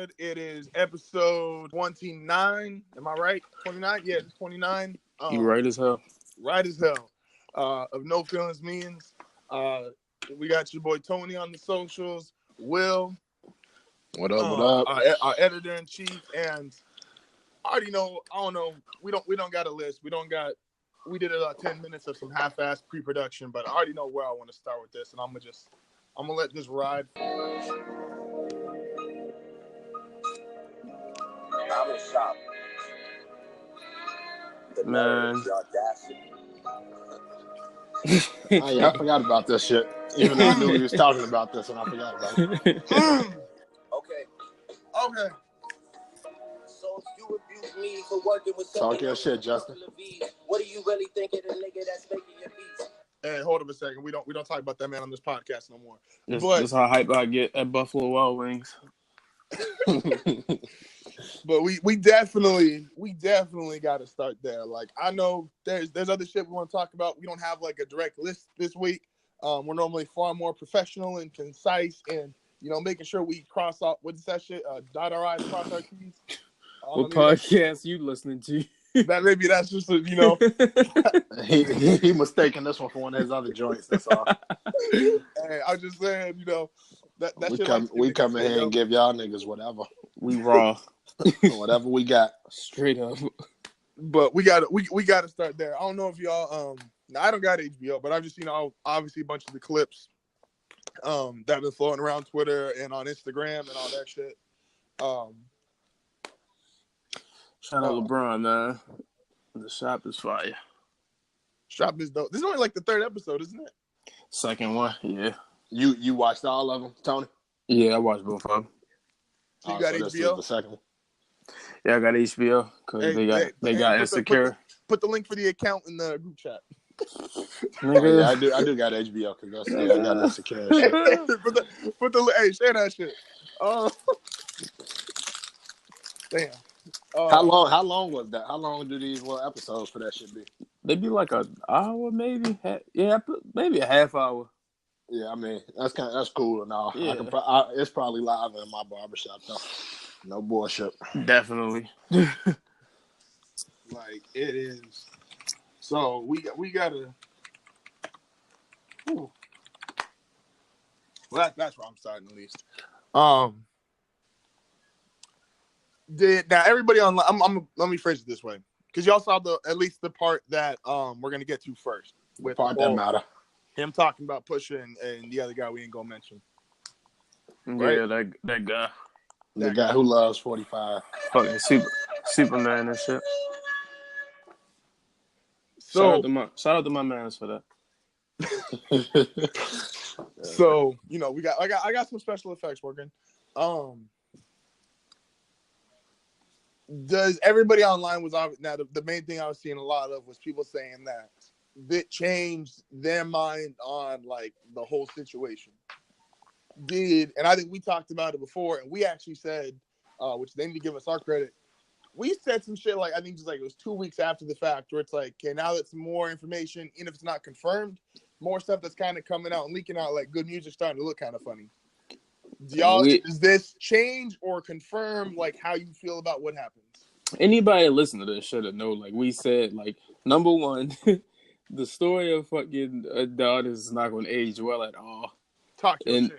good. It is episode 29. Am I right? 29? Yeah, it's 29. You right as hell. Right as hell. Of No Feelings Means. We got your boy Tony on the socials. Will. What up? Our editor in chief, and I already know. I don't know. We don't got a list. We did 10 minutes of some half-assed pre-production, but I already know where I want to start with this, and I'm gonna let this ride. I'm in shock. The Man. Oh, yeah, I forgot about this shit. Even though I knew he was talking about this, and I forgot about it. Okay. So if you abuse me for working with Talk your shit, Justin. What do you really think of the nigga that's making your beats? Hey, hold up a second. We don't talk about that man on this podcast no more. That's how hype I get at Buffalo Wild Wings. But we definitely got to start there. Like, I know there's other shit we want to talk about. We don't have like a direct list this week. We're normally far more professional and concise, and making sure we cross off what's that shit, dot our I's, cross our T's. What podcast you listening to? That's just he mistaken this one for one of his other joints. That's all. Hey, I'm just saying, that we come in here and give y'all niggas whatever. We raw. Whatever we got. Straight up. But we gotta start there. I don't know if y'all I don't got HBO, but I've just seen obviously a bunch of the clips that have been floating around Twitter and on Instagram and all that shit. Shout out Lebron, man. The shop is fire. Shop is dope. This is only like the third episode, isn't it? Second one, yeah. You watched all of them, Tony? Yeah, I watched both of them. So you got HBO? This is the second one. Yeah, I got HBO because they got Insecure. Put the link for the account in the group chat. Nigga. Yeah, I do got HBO because I got Insecure. Put the share that shit. Damn. How long was that? How long do these little episodes for that shit be? They be like an hour, maybe. Yeah, maybe a half hour. Yeah, I mean that's cool and all. Yeah. It's probably live in my barbershop though. No bullshit. Definitely. Like it is. So we gotta. Well, that's where I'm starting at least. Now everybody online? Let me phrase it this way, because y'all saw at least the part that we're gonna get to first. With part that matter. Him talking about Pusha and the other guy we ain't gonna mention. Right? Yeah, that guy. The guy who loves 45. Fucking Superman and shit. So shout out to my mans for that. So I got some special effects working. Does everybody online was now the main thing I was seeing a lot of was people saying that it changed their mind on like the whole situation. And I think we talked about it before, and we actually said, which they need to give us our credit. We said some shit like, I think just like it was 2 weeks after the fact, where it's like, okay, now that some more information, even if it's not confirmed, more stuff that's kind of coming out and leaking out, like good music starting to look kind of funny. Does this change or confirm like how you feel about what happens? Anybody listen to this should have know. Like we said, like number one, the story of fucking daughters is not going to age well at all. Talk your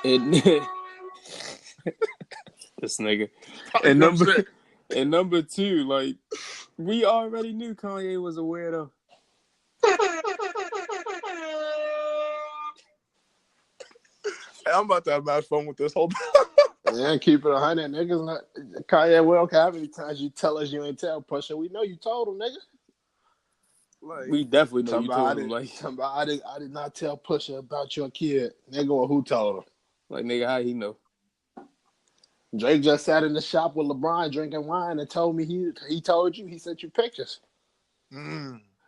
shit. This nigga. And number two, like we already knew Kanye was a weirdo. I'm about to have my fun with this whole time. Yeah, keep it 100, niggas. Kanye will how many times you tell us you ain't tell Pusha? We know you told him, nigga. Like, we definitely know you told him. Like, I did not tell Pusha about your kid, nigga. Or who told him? Like, nigga, how he know? Drake just sat in the shop with LeBron drinking wine and told me he told you he sent you pictures.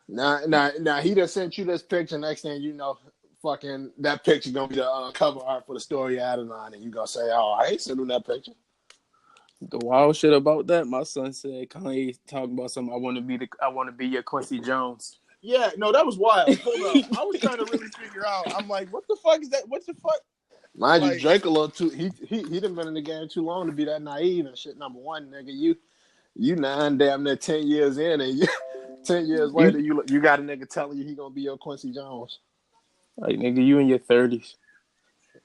Now he just sent you this picture. Next thing you know, fucking that picture gonna be the cover art for the story added on, and you gonna say, "Oh, I ain't sent him that picture." The wild shit about that, my son said Kanye talking about something. I want to be your Quincy Jones. Yeah, no, that was wild. Hold up, I was trying to really figure out. I'm like, what the fuck is that? What the fuck? Mind you, Like, Drake a little too. He done been in the game too long to be that naive and shit. Number one, nigga, you 9 damn near 10 years in, and 10 years later, you got a nigga telling you he gonna be your Quincy Jones. Like, nigga, you in your 30s.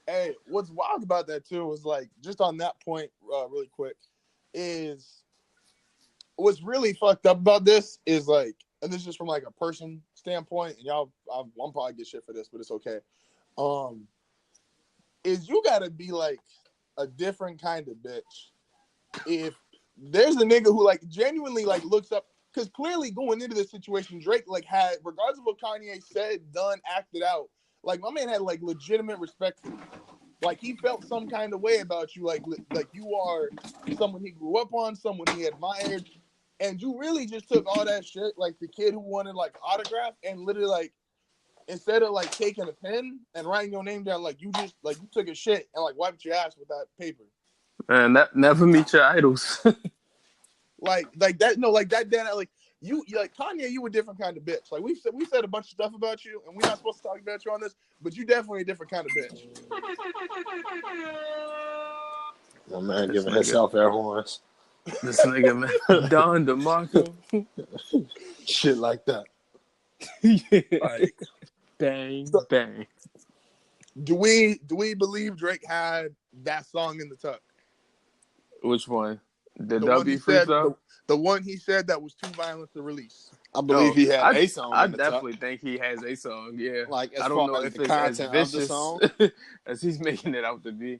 hey, what's wild about that too is like just on that point, really quick, is what's really fucked up about this is like, and this is from like a person standpoint, and I'm probably get shit for this, but it's okay. Is you gotta be like a different kind of bitch if there's a nigga who like genuinely like looks up, because clearly going into this situation, Drake like had, regardless of what Kanye said, done, acted out, like my man had like legitimate respect for you. Like he felt some kind of way about you, like you are someone he grew up on, someone he admired, and you really just took all that shit, like the kid who wanted like autograph, and literally like instead of like taking a pen and writing your name down, like you just like you took a shit and like wiped your ass with that paper. Man, that never meet your idols. like that, no, like that, like you like Kanye, you a different kind of bitch. Like we said a bunch of stuff about you, and we're not supposed to talk about you on this, but you definitely a different kind of bitch. My man giving himself air horns. This nigga, man, Don DeMarco. Shit like that. Like, bang, so, bang. Do we believe Drake had that song in the tuck? Which one? The one W he said, freestyle? the one he said that was too violent to release. I believe he had a song. I in the definitely tuck. think he has a song. Yeah, Like as I don't far know as if the it's as content vicious of the song. as he's making it out to be.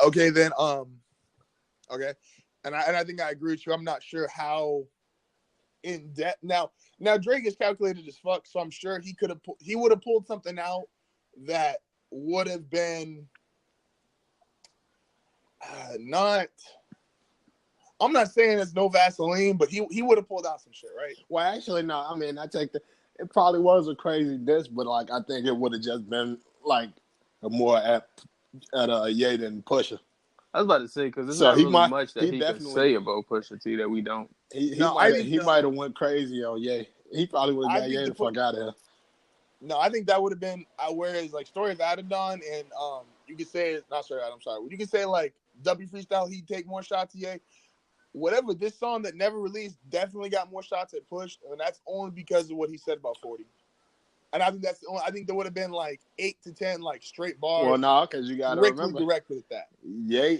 Okay then, okay, and I think I agree with you. I'm not sure how in depth now Drake is calculated as fuck, so I'm sure he would have pulled something out that would have been not. I'm not saying it's no Vaseline, but he would have pulled out some shit, right? Well, actually, no. I mean, it probably was a crazy diss, but like I think it would have just been like a more at a Ye than Pusha. I was about to say, because there's not really much that he can say about Pusha T that we don't. He might have went crazy on Ye. He probably would have got Ye the fuck out of here. No, I think that would have been whereas like Story of Adidon and you could say not Story of Adidon, I'm sorry. You could say like W Freestyle, he'd take more shots to Ye. Whatever, this song that never released definitely got more shots at Push, and that's only because of what he said about 40. And I think I think there would have been like 8 to 10 like straight bars. Well, no, because you got to remember directed at that. Ye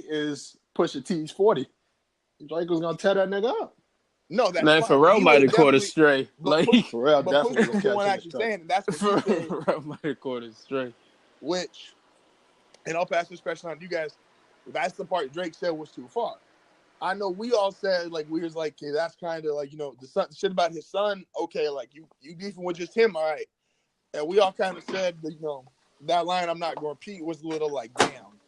is Pusha T's 40. Drake was gonna tear that nigga up. No, that's man. fine. Pharrell might have caught us straight. Like Pharrell definitely was the one actually saying, and that's what he said. Pharrell might have caught us straight. Which, and I'll pass this question on to you guys. That's the part Drake said was too far. I know we all said like we was like, okay, that's kind of like, you know, the shit about his son. Okay, like you beefing with just him, all right. And we all kind of said that, you know, that line I'm not going to repeat was a little like, damn.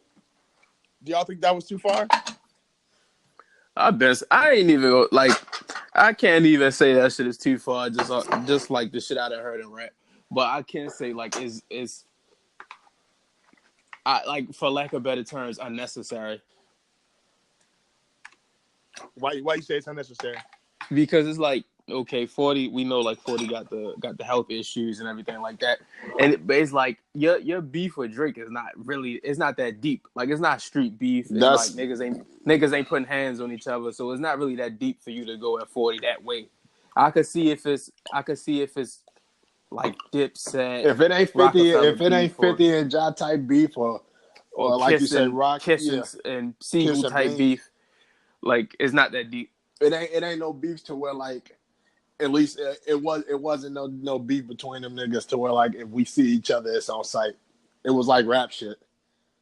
Do y'all think that was too far? I ain't even like, I can't even say that shit is too far. Just like the shit I done heard in rap, but I can say like I like, for lack of better terms, unnecessary. Why you say it's unnecessary? Because it's like, okay, 40. We know like 40 got the health issues and everything like that, but it's like your beef with Drake is not really, it's not that deep. Like it's not street beef. It's like niggas ain't putting hands on each other, so it's not really that deep for you to go at 40 that way. I could see if it's like Dipset. If it ain't 50 and Ja type beef or like kissing, you said, Rock kissing and Siegel type beef. Like it's not that deep. It ain't no beef to where like, at least it wasn't no beef between them niggas to where like if we see each other it's on sight. It was like rap shit.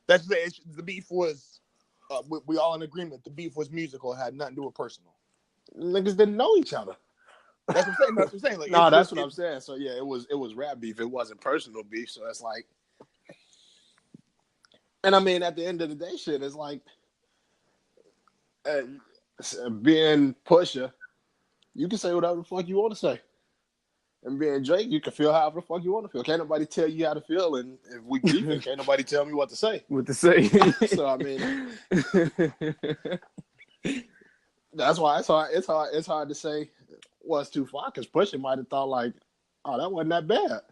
That's the beef was we all in agreement. The beef was musical. It had nothing to do with personal. Niggas didn't know each other. That's what I'm saying. Like, no, that's what I'm saying. So yeah, it was rap beef. It wasn't personal beef. So it's like, and I mean at the end of the day, shit, it's like. Being Pusha, you can say whatever the fuck you want to say. And being Drake, you can feel however the fuck you want to feel. Can't nobody tell you how to feel, and if we beefing, can't nobody tell me what to say. So I mean, that's why it's hard to say what's too far, because Pusha might have thought like, oh, that wasn't that bad.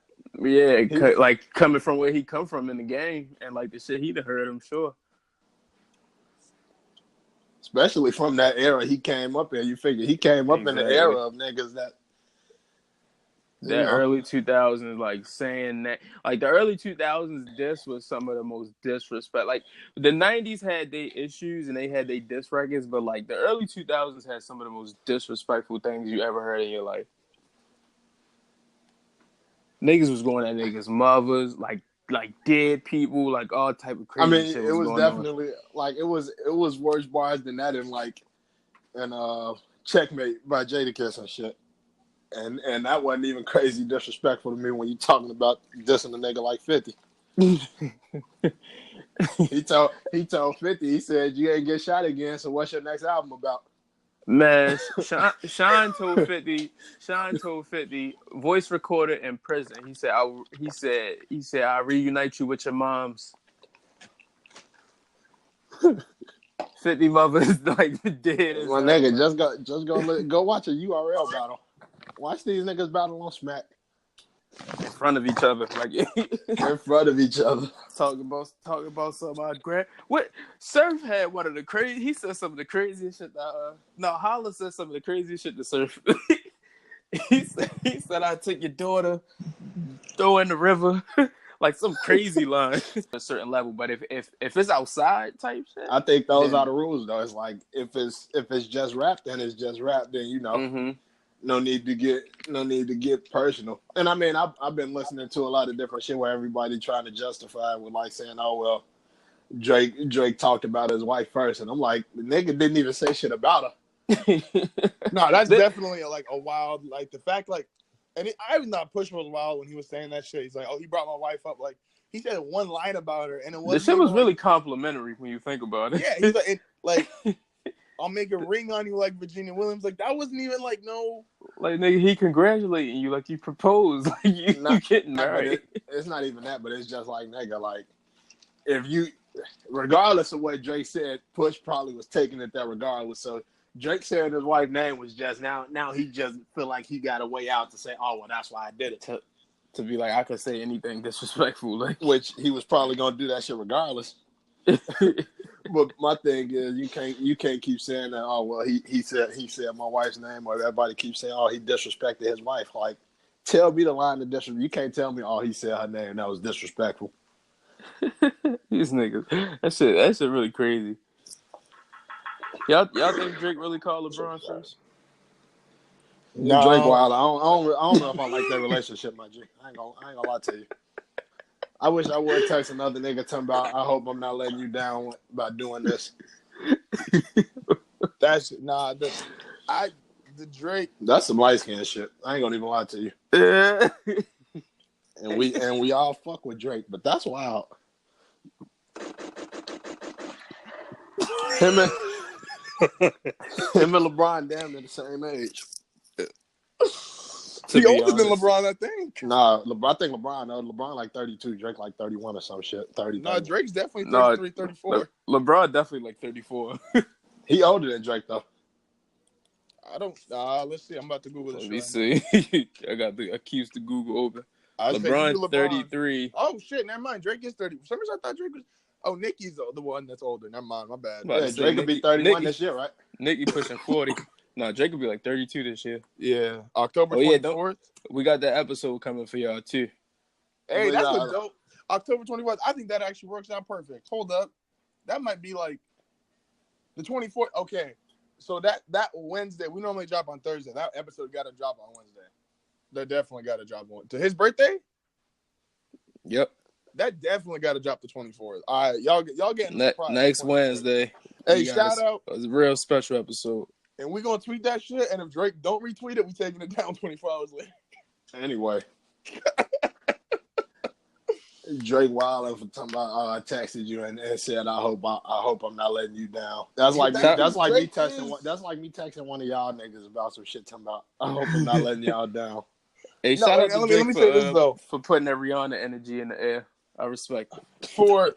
Yeah, like coming from where he come from in the game, and like the shit he'd have heard, I'm sure. Especially from that era he came up in. You figure he came up in the era of niggas that early 2000s, like saying that, like the early 2000s, this was some of the most disrespect. Like the 90s had their issues and they had their diss records, but like the early 2000s had some of the most disrespectful things you ever heard in your life. Niggas was going at niggas' mothers, like dead people, like all type of crazy shit. It was definitely like it was worse bars than that in Checkmate by Jadakiss and shit. And that wasn't even crazy disrespectful to me when you talking about dissing a nigga like 50. he told 50, he said, you ain't get shot again, so what's your next album about? Man, Sean told 50, voice recorded in prison. He said, I'll reunite you with your moms. 50 mothers like dead. My nigga, just go watch a URL battle. Watch these niggas battle on Smack. In front of each other, like in front of each other. Talking about some what Surf had one of the crazy. He said some of the craziest shit. Holla said some of the craziest shit to Surf. he said I took your daughter, throw in the river, like some crazy line. A certain level, but if it's outside type shit, I think those are the rules though. It's like if it's just rap, then it's just rap. Then you know. Mm-hmm. No need to get personal. And I mean, I've been listening to a lot of different shit where everybody trying to justify it with like saying, oh, well, Drake talked about his wife first. And I'm like, the nigga didn't even say shit about her. No, that's definitely like a wild, like the fact like, and I was not pushing was wild when he was saying that shit. He's like, oh, he brought my wife up. Like he said one line about her and it was. The shit was really complimentary when you think about it. Yeah, he's like, I'll make a ring on you like Virginia Williams. Like that wasn't even like no. Like nigga, he congratulating you like you proposed, like you getting married. It's not even that, but it's just like nigga, like if you, regardless of what Drake said, Push probably was taking it there regardless. So Drake saying his wife's name was just now he just feel like he got a way out to say, oh well, that's why I did it. To be like I could say anything disrespectful, like which he was probably gonna do that shit regardless. But my thing is, you can't keep saying that. Oh well, he said my wife's name, or everybody keeps saying, oh he disrespected his wife. Like, tell me the line of disrespect. You can't tell me, oh he said her name. That was disrespectful. These niggas, that shit really crazy. Y'all think Drake really called LeBron first? No. Drake wild. I don't know if I like that relationship, my G. I ain't gonna lie to you. I wish I would text another nigga talking about, I hope I'm not letting you down by doing this. The Drake. That's some light skin shit. I ain't gonna even lie to you. and we all fuck with Drake, but that's wild. Him and LeBron damn near the same age. He older than LeBron, I think. Nah, I think LeBron like 32, Drake like 31 or some shit. 30. No, Drake's definitely 33, 34. LeBron definitely like 34. He older than Drake though. I don't. Let's see. I'm about to Google this. Let me see. I got the keys to Google open. LeBron 33. Oh shit! Never mind. Drake is 30. For some reason, I thought Drake was. Oh, Nicki's the one that's older. Never mind. My bad. Yeah, Drake could be 31 this year, right? Nicki pushing 40. No, Drake will be like 32 this year. Yeah. October 24th. We got that episode coming for y'all, too. Hey, that's a dope. October 24th. I think that actually works out perfect. Hold up. That might be like the 24th. Okay. So that Wednesday, we normally drop on Thursday. That episode got to drop on Wednesday. That definitely got to drop on. To his birthday? Yep. That definitely got to drop the 24th. All right. Y'all getting next Wednesday. Hey, shout out. It was a real special episode. And we're going to tweet that shit. And if Drake don't retweet it, we taking it down 24 hours later. Anyway. Drake Wilder for talking about I texted you and said I hope I'm not letting you down. That's like me texting one of y'all niggas about some shit talking about I hope I'm not letting y'all down. Hey, shout out to Drake for putting that Rihanna energy in the air. I respect it. For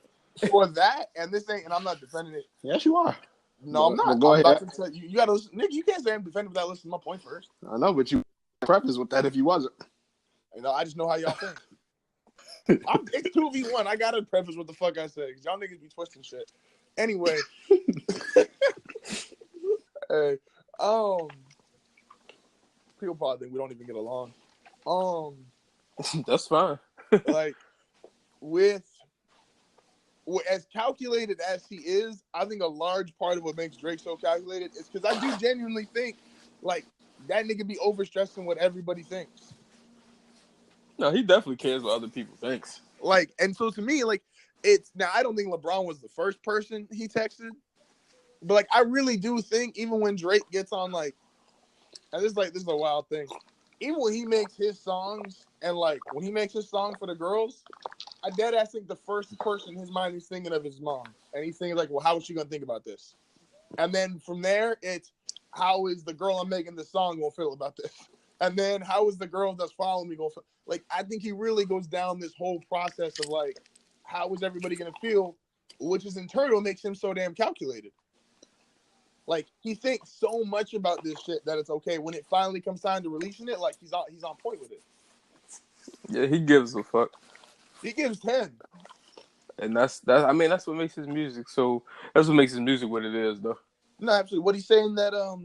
that and this thing, and I'm not defending it. Yes, you are. No, I'm not. Go ahead. You gotta listen. Nigga, you can't say I'm defending without listening to my point first. I know, but you preface with that if you wasn't. You know, I just know how y'all think. It's 2v1. I gotta preface what the fuck I said, because y'all niggas be twisting shit. Anyway. Hey, people probably think we don't even get along. That's fine. Like, as calculated as he is, I think a large part of what makes Drake so calculated is because I do genuinely think, like, that nigga be overstressing what everybody thinks. No, he definitely cares what other people think. Like, and so to me, like, it's now I don't think LeBron was the first person he texted, but like I really do think even when Drake gets on, like, and this is a wild thing, even when he makes his songs and like when he makes his song for the girls, I dead ass think the first person in his mind he's thinking of his mom, and he's thinking like, well, how is she gonna think about this? And then from there, it's how is the girl I'm making the song gonna feel about this? And then how is the girl that's following me gonna feel? Like, I think he really goes down this whole process of like, how is everybody gonna feel, which is in turn what makes him so damn calculated. Like, he thinks so much about this shit that it's okay when it finally comes time to releasing it. Like, he's on point with it. Yeah, he gives a fuck. He gives 10. And that's what makes his music so. That's what makes his music what it is, though. No, absolutely. What he's saying that oh,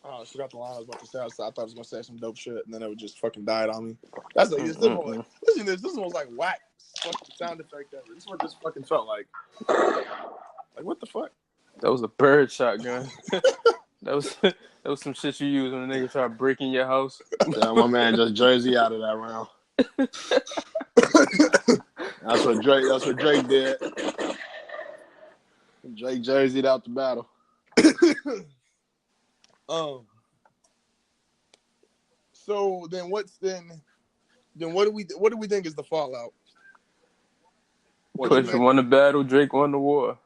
I forgot the line I was about to say. I thought I was gonna say some dope shit, and then it would just fucking died on me. That's like, listen to this. This was like whack fucking sound effect ever. This is what this fucking felt like. Like, what the fuck? That was a bird shotgun. that was some shit you use when a nigga try breaking your house. Yeah, my man just Jersey out of that round. That's what Drake did. Drake Jersey'd out the battle. So then what do we think is the fallout? Push won the battle, Drake won the war.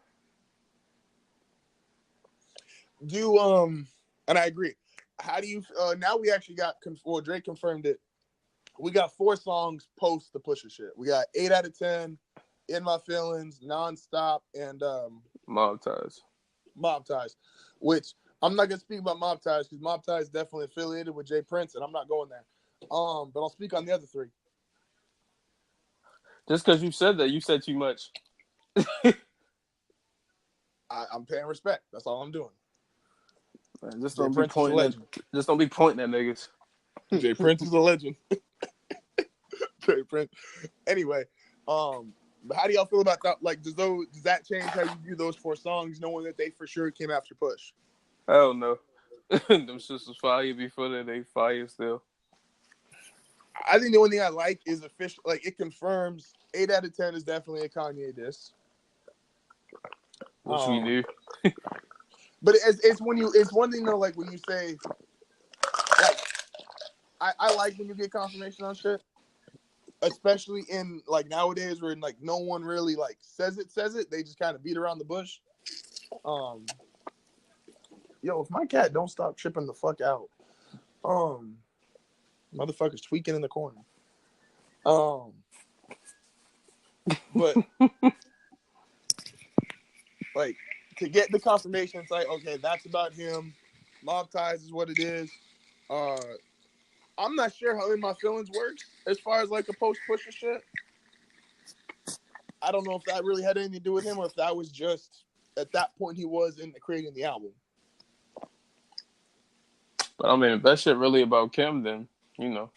And I agree. How do you now we actually got Drake confirmed it. We got 4 songs post the Pusha shit. We got 8 out of 10, In My Feelings, Nonstop, and Mob Ties. Which I'm not gonna speak about Mob Ties because Mob Ties is definitely affiliated with Jay Prince, and I'm not going there. But I'll speak on the other 3. Just because you said that, you said too much. I'm paying respect. That's all I'm doing. Man, just don't be pointing at niggas. Jay Prince is a legend. Jay Prince. Anyway, but how do y'all feel about that? Like, does that change how you view those 4 songs, knowing that they for sure came after Push? Hell no. Them shits was fire before that. They fire still. I think the only thing I like is official. Like, it confirms 8 out of 10 is definitely a Kanye diss. Which we knew. But it's one thing though. Like when you say, like, I like when you get confirmation on shit, especially in like nowadays where like no one really like says it. They just kind of beat around the bush. Yo, if my cat don't stop tripping the fuck out, motherfucker's tweaking in the corner. But like to get the confirmation, it's like, okay, that's about him. Mob Ties is what it is. I'm not sure how In My Feelings works as far as like a post-Pusha shit. I don't know if that really had anything to do with him or if that was just at that point he was in creating the album. But I mean, if that shit really about Kim, then you know.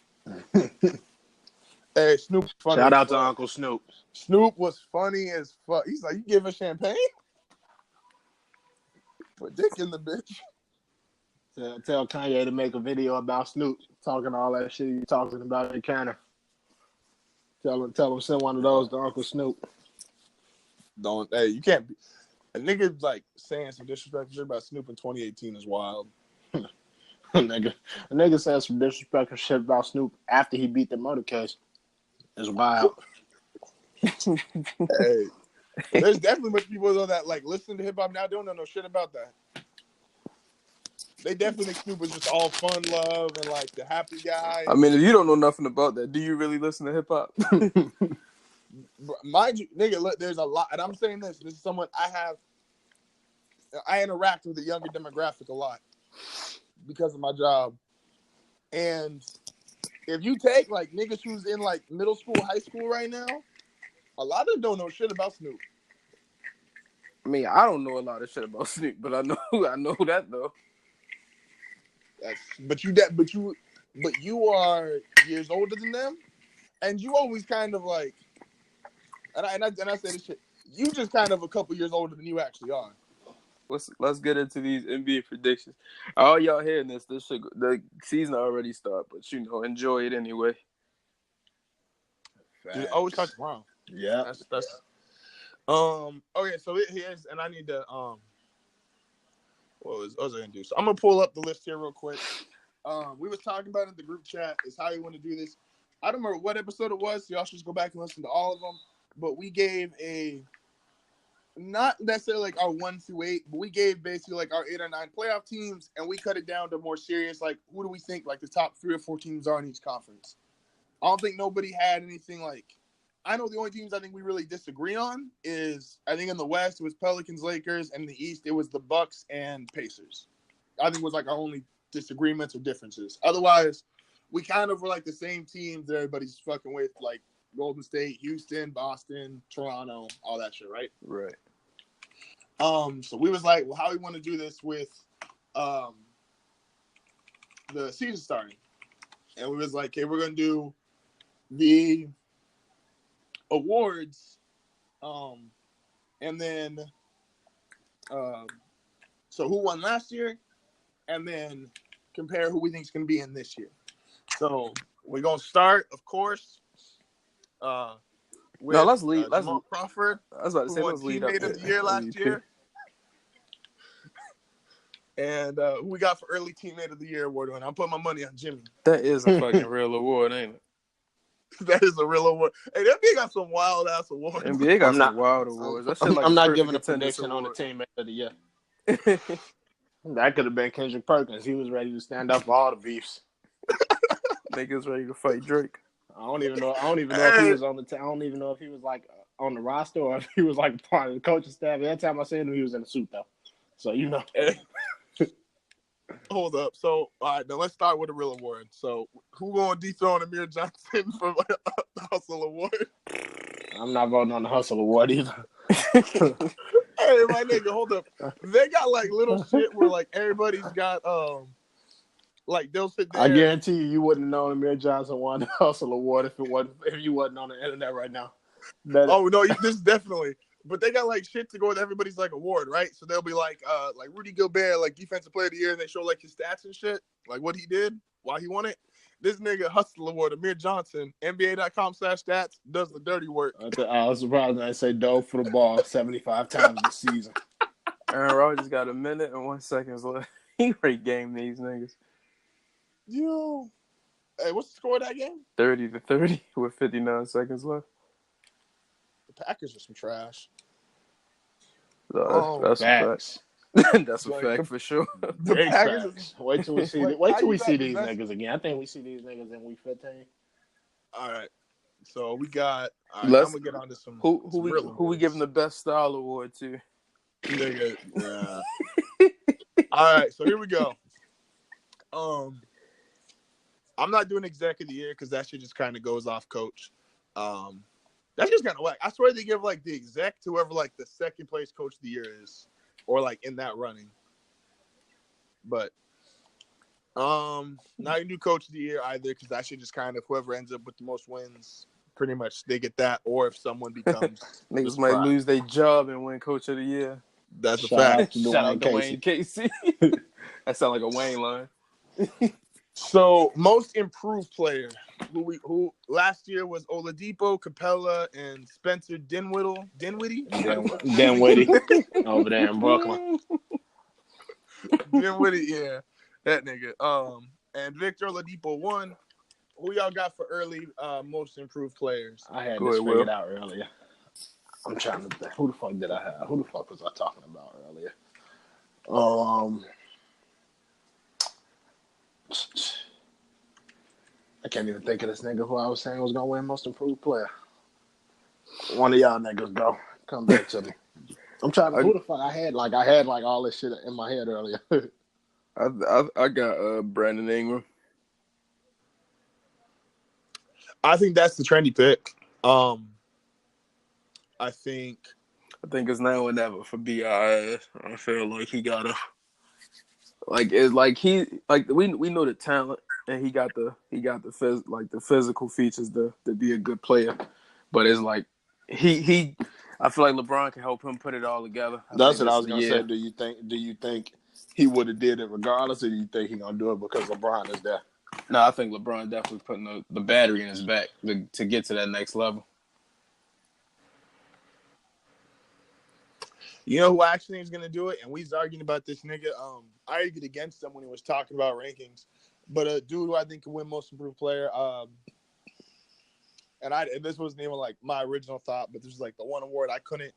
Hey, Snoop. Shout out to Uncle Snoop. Snoop was funny as fuck. He's like, you give her champagne? Put dick in the bitch. Tell Kanye to make a video about Snoop talking all that shit you talking about in Canada. Tell him send one of those to Uncle Snoop. Hey, you can't be a nigga like saying some disrespectful shit about Snoop in 2018 is wild. A nigga said some disrespectful shit about Snoop after he beat the murder case. It's wild. Hey, there's definitely much people though that like listen to hip hop now don't know no shit about that. They definitely think Snoop was just all fun, love, and like the happy guy. I mean, if you don't know nothing about that, do you really listen to hip hop? Mind you, nigga, look, there's a lot, and I'm saying this is someone I interact with the younger demographic a lot because of my job, and if you take like niggas who's in like middle school, high school right now, a lot of them don't know shit about Snoop. I mean, I don't know a lot of shit about Snoop, but I know that though. But you are years older than them, and you always kind of like, and I say this shit, you just kind of a couple years older than you actually are. Let's get into these NBA predictions. All y'all hearing this shit, the season already started, but enjoy it anyway. Dude, we start tomorrow. Yeah. That's okay, so here's, and I need to what was I gonna do? So I'm gonna pull up the list here real quick. We was talking about it in the group chat is how you want to do this. I don't remember what episode it was, so y'all should just go back and listen to all of them. But we gave not necessarily like our 1 through 8, but we gave basically like our 8 or 9 playoff teams, and we cut it down to more serious, like who do we think like the top 3 or 4 teams are in each conference. I don't think nobody had anything like. I know the only teams I think we really disagree on is, I think in the West it was Pelicans, Lakers, and in the East it was the Bucks and Pacers. I think it was like our only disagreements or differences. Otherwise, we kind of were like the same teams that everybody's fucking with, like Golden State, Houston, Boston, Toronto, all that shit, right? Right. So we was like, well, how we want to do this with the season starting. And we was like, okay, we're gonna do the awards, and then so who won last year, and then compare who we think is going to be in this year. So we're going to start, of course, with let's lead. Jamal Crawford, I was about to say, who won let's lead Teammate up of the Year last MVP. year. And who we got for early Teammate of the Year award winner? I'm putting my money on Jimmy. That is a fucking real award, ain't it? That is a real award. Hey, that NBA got some wild ass awards. NBA got some wild awards. That shit like I'm not perfect giving a attendance prediction on the award. teammate of the year. That could have been Kendrick Perkins. He was ready to stand up for all the beefs. Niggas ready to fight Drake. I don't even know if he was on the. I don't even know if he was like on the roster or if he was like part of the coaching staff. Every time I seen him, he was in a suit though. So Hold up. So, all right, now let's start with a real award. So, who going to dethrone Amir Johnson for the Hustle Award? I'm not voting on the Hustle Award either. Hey, my nigga, hold up. They got like little shit where like everybody's got like they'll sit there. I guarantee you wouldn't have known Amir Johnson won the Hustle Award if you wasn't on the internet right now. Oh no, this definitely. But they got like shit to go with everybody's like award, right? So they'll be like Rudy Gobert, like Defensive Player of the Year, and they show like his stats and shit, like what he did, why he won it. This nigga Hustle Award, Amir Johnson, NBA.com/stats, does the dirty work. I was surprised when I say dove for the ball 75 times this season. Aaron Rodgers got 1 minute and 1 second left. He great game these niggas. Yo, hey, what's the score of that game? 30-30 with 59 seconds left. The Packers are some trash. That's facts. That's a fact for sure. The Packers. Wait till we see. Wait till we see these niggas again. I think we see these niggas in week 15. All right. So we got. I'm gonna get on to some. Who we giving the best style award to? Nigga. Yeah. All right. So here we go. I'm not doing exec of the year because that shit just kind of goes off coach. That's just kind of whack. I swear they give like the exec to whoever like the second place coach of the year is, or like in that running. But not a new coach of the year either, because that should just kind of whoever ends up with the most wins, pretty much they get that. Or if someone becomes niggas might lose their job and win coach of the year. That's a fact. Shout out to Dwayne Casey. That sound like a Wayne line. So most improved player, who last year was Oladipo, Capella, and Spencer Dinwiddie over there in Brooklyn. Dinwiddie, yeah, that nigga. And Victor Oladipo won. Who y'all got for early most improved players? I had this figured out earlier. I'm trying to think. Who the fuck did I have? Who the fuck was I talking about earlier? I can't even think of this nigga who I was saying was gonna win most improved player. One of y'all niggas go. Come back to me. I'm trying to. Who the fuck I had like all this shit in my head earlier. I got Brandon Ingram. I think that's the trendy pick. I think it's now or never for BIS. I feel like he gotta it's like we know the talent and he got the the physical features to be a good player, but it's like he I feel like LeBron can help him put it all together. That's what I was gonna say. Do you think he would have did it regardless, or do you think he gonna do it because LeBron is there? No, I think LeBron definitely putting the battery in his back to get to that next level. You know who actually is gonna do it, and we was arguing about this nigga. I argued against him when he was talking about rankings, but a dude who I think can win Most Improved Player. And this wasn't even like my original thought, but this was like the one award I couldn't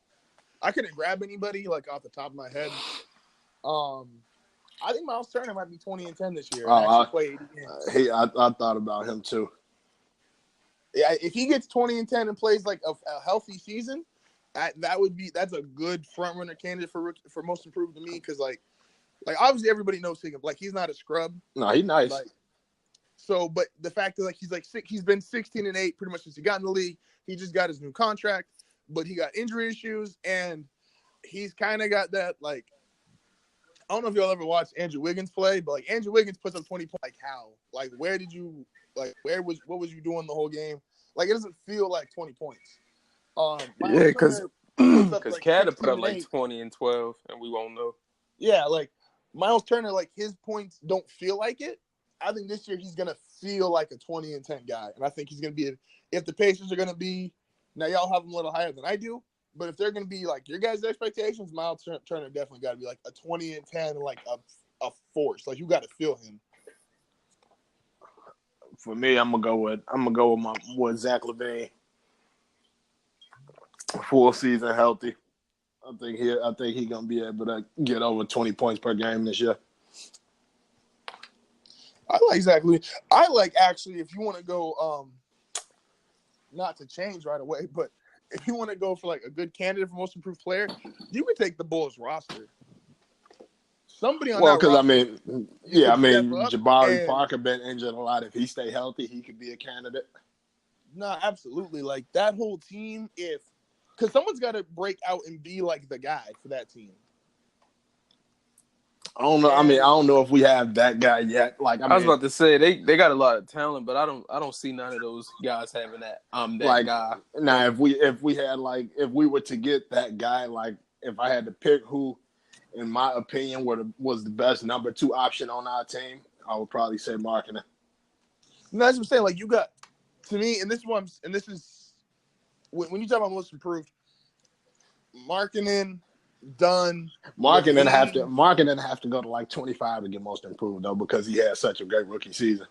grab anybody like off the top of my head. I think Miles Turner might be 20-10 this year. I thought about him too. Yeah, if he gets 20-10 and plays like a healthy season, that's a good front runner candidate for Most Improved to me, because like obviously everybody knows him. Like, he's not a scrub. No, he's nice. But the fact that he's been 16-8 pretty much since he got in the league. He just got his new contract, but he got injury issues, and he's kind of got that like. I don't know if y'all ever watched Andrew Wiggins play, but like Andrew Wiggins puts up 20 points. Like, how? Like, what was you doing the whole game? Like, it doesn't feel like 20 points. Yeah, because Cat put up like 20 and 12, and we won't know. Yeah, like Miles Turner, like his points don't feel like it. I think this year he's gonna feel like a 20-10 guy, and I think he's gonna be. If the Pacers are gonna be, now y'all have him a little higher than I do, but if they're gonna be like your guys' expectations, Miles Turner definitely got to be like a 20-10, like a force. Like, you got to feel him. For me, I'm gonna go with Zach LaVine. Full season healthy. I think he's gonna be able to get over 20 points per game this year. I like Zach LaVine. I like, actually, if you want to go, not to change right away, but if you want to go for like a good candidate for Most Improved Player, you could take the Bulls roster. Somebody on that roster. Well, because Jabari Parker been injured a lot. If he stay healthy, he could be a candidate. No, absolutely. Like, that whole team, because someone's got to break out and be like the guy for that team. I don't know. I don't know if we have that guy yet. Like, I was about to say they got a lot of talent, but I don't see none of those guys having that guy. Now, if we were to get that guy, like, if I had to pick who, in my opinion, was the best number 2 option on our team, I would probably say Markkanen. No, that's what I'm saying. Like, you got, to me, and this is when you talk about Most Improved, Markkanen. Done. Markkanen have to go to like 25 to get Most Improved though, because he had such a great rookie season.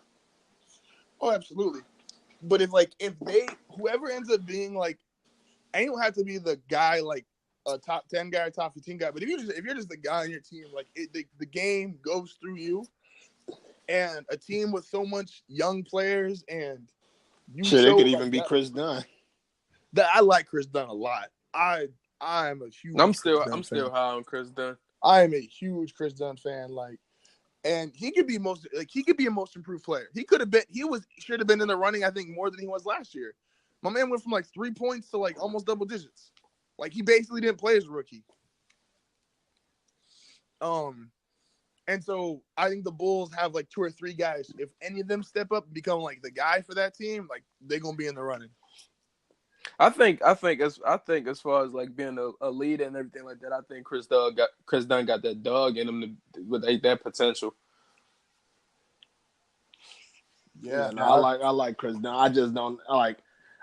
Oh, absolutely. But if whoever ends up being like, and you don't have to be the guy like a top 10 guy, top 15 guy, but if you're just the guy on your team, like the game goes through you, and a team with so much young players, and it could even be Chris Dunn. I like Chris Dunn a lot. I'm a huge. I'm still high on Chris Dunn. I am a huge Chris Dunn fan. Like, and he could be a Most Improved Player. He should have been in the running, I think, more than he was last year. My man went from like 3 points to like almost double digits. Like, he basically didn't play as a rookie. And so I think the Bulls have like 2 or 3 guys. If any of them step up and become like the guy for that team, like, they're gonna be in the running. I think as far as like being a leader and everything like that, I think Chris Dunn got that dog in him with that potential. Yeah, no, I like Chris Dunn. I just don't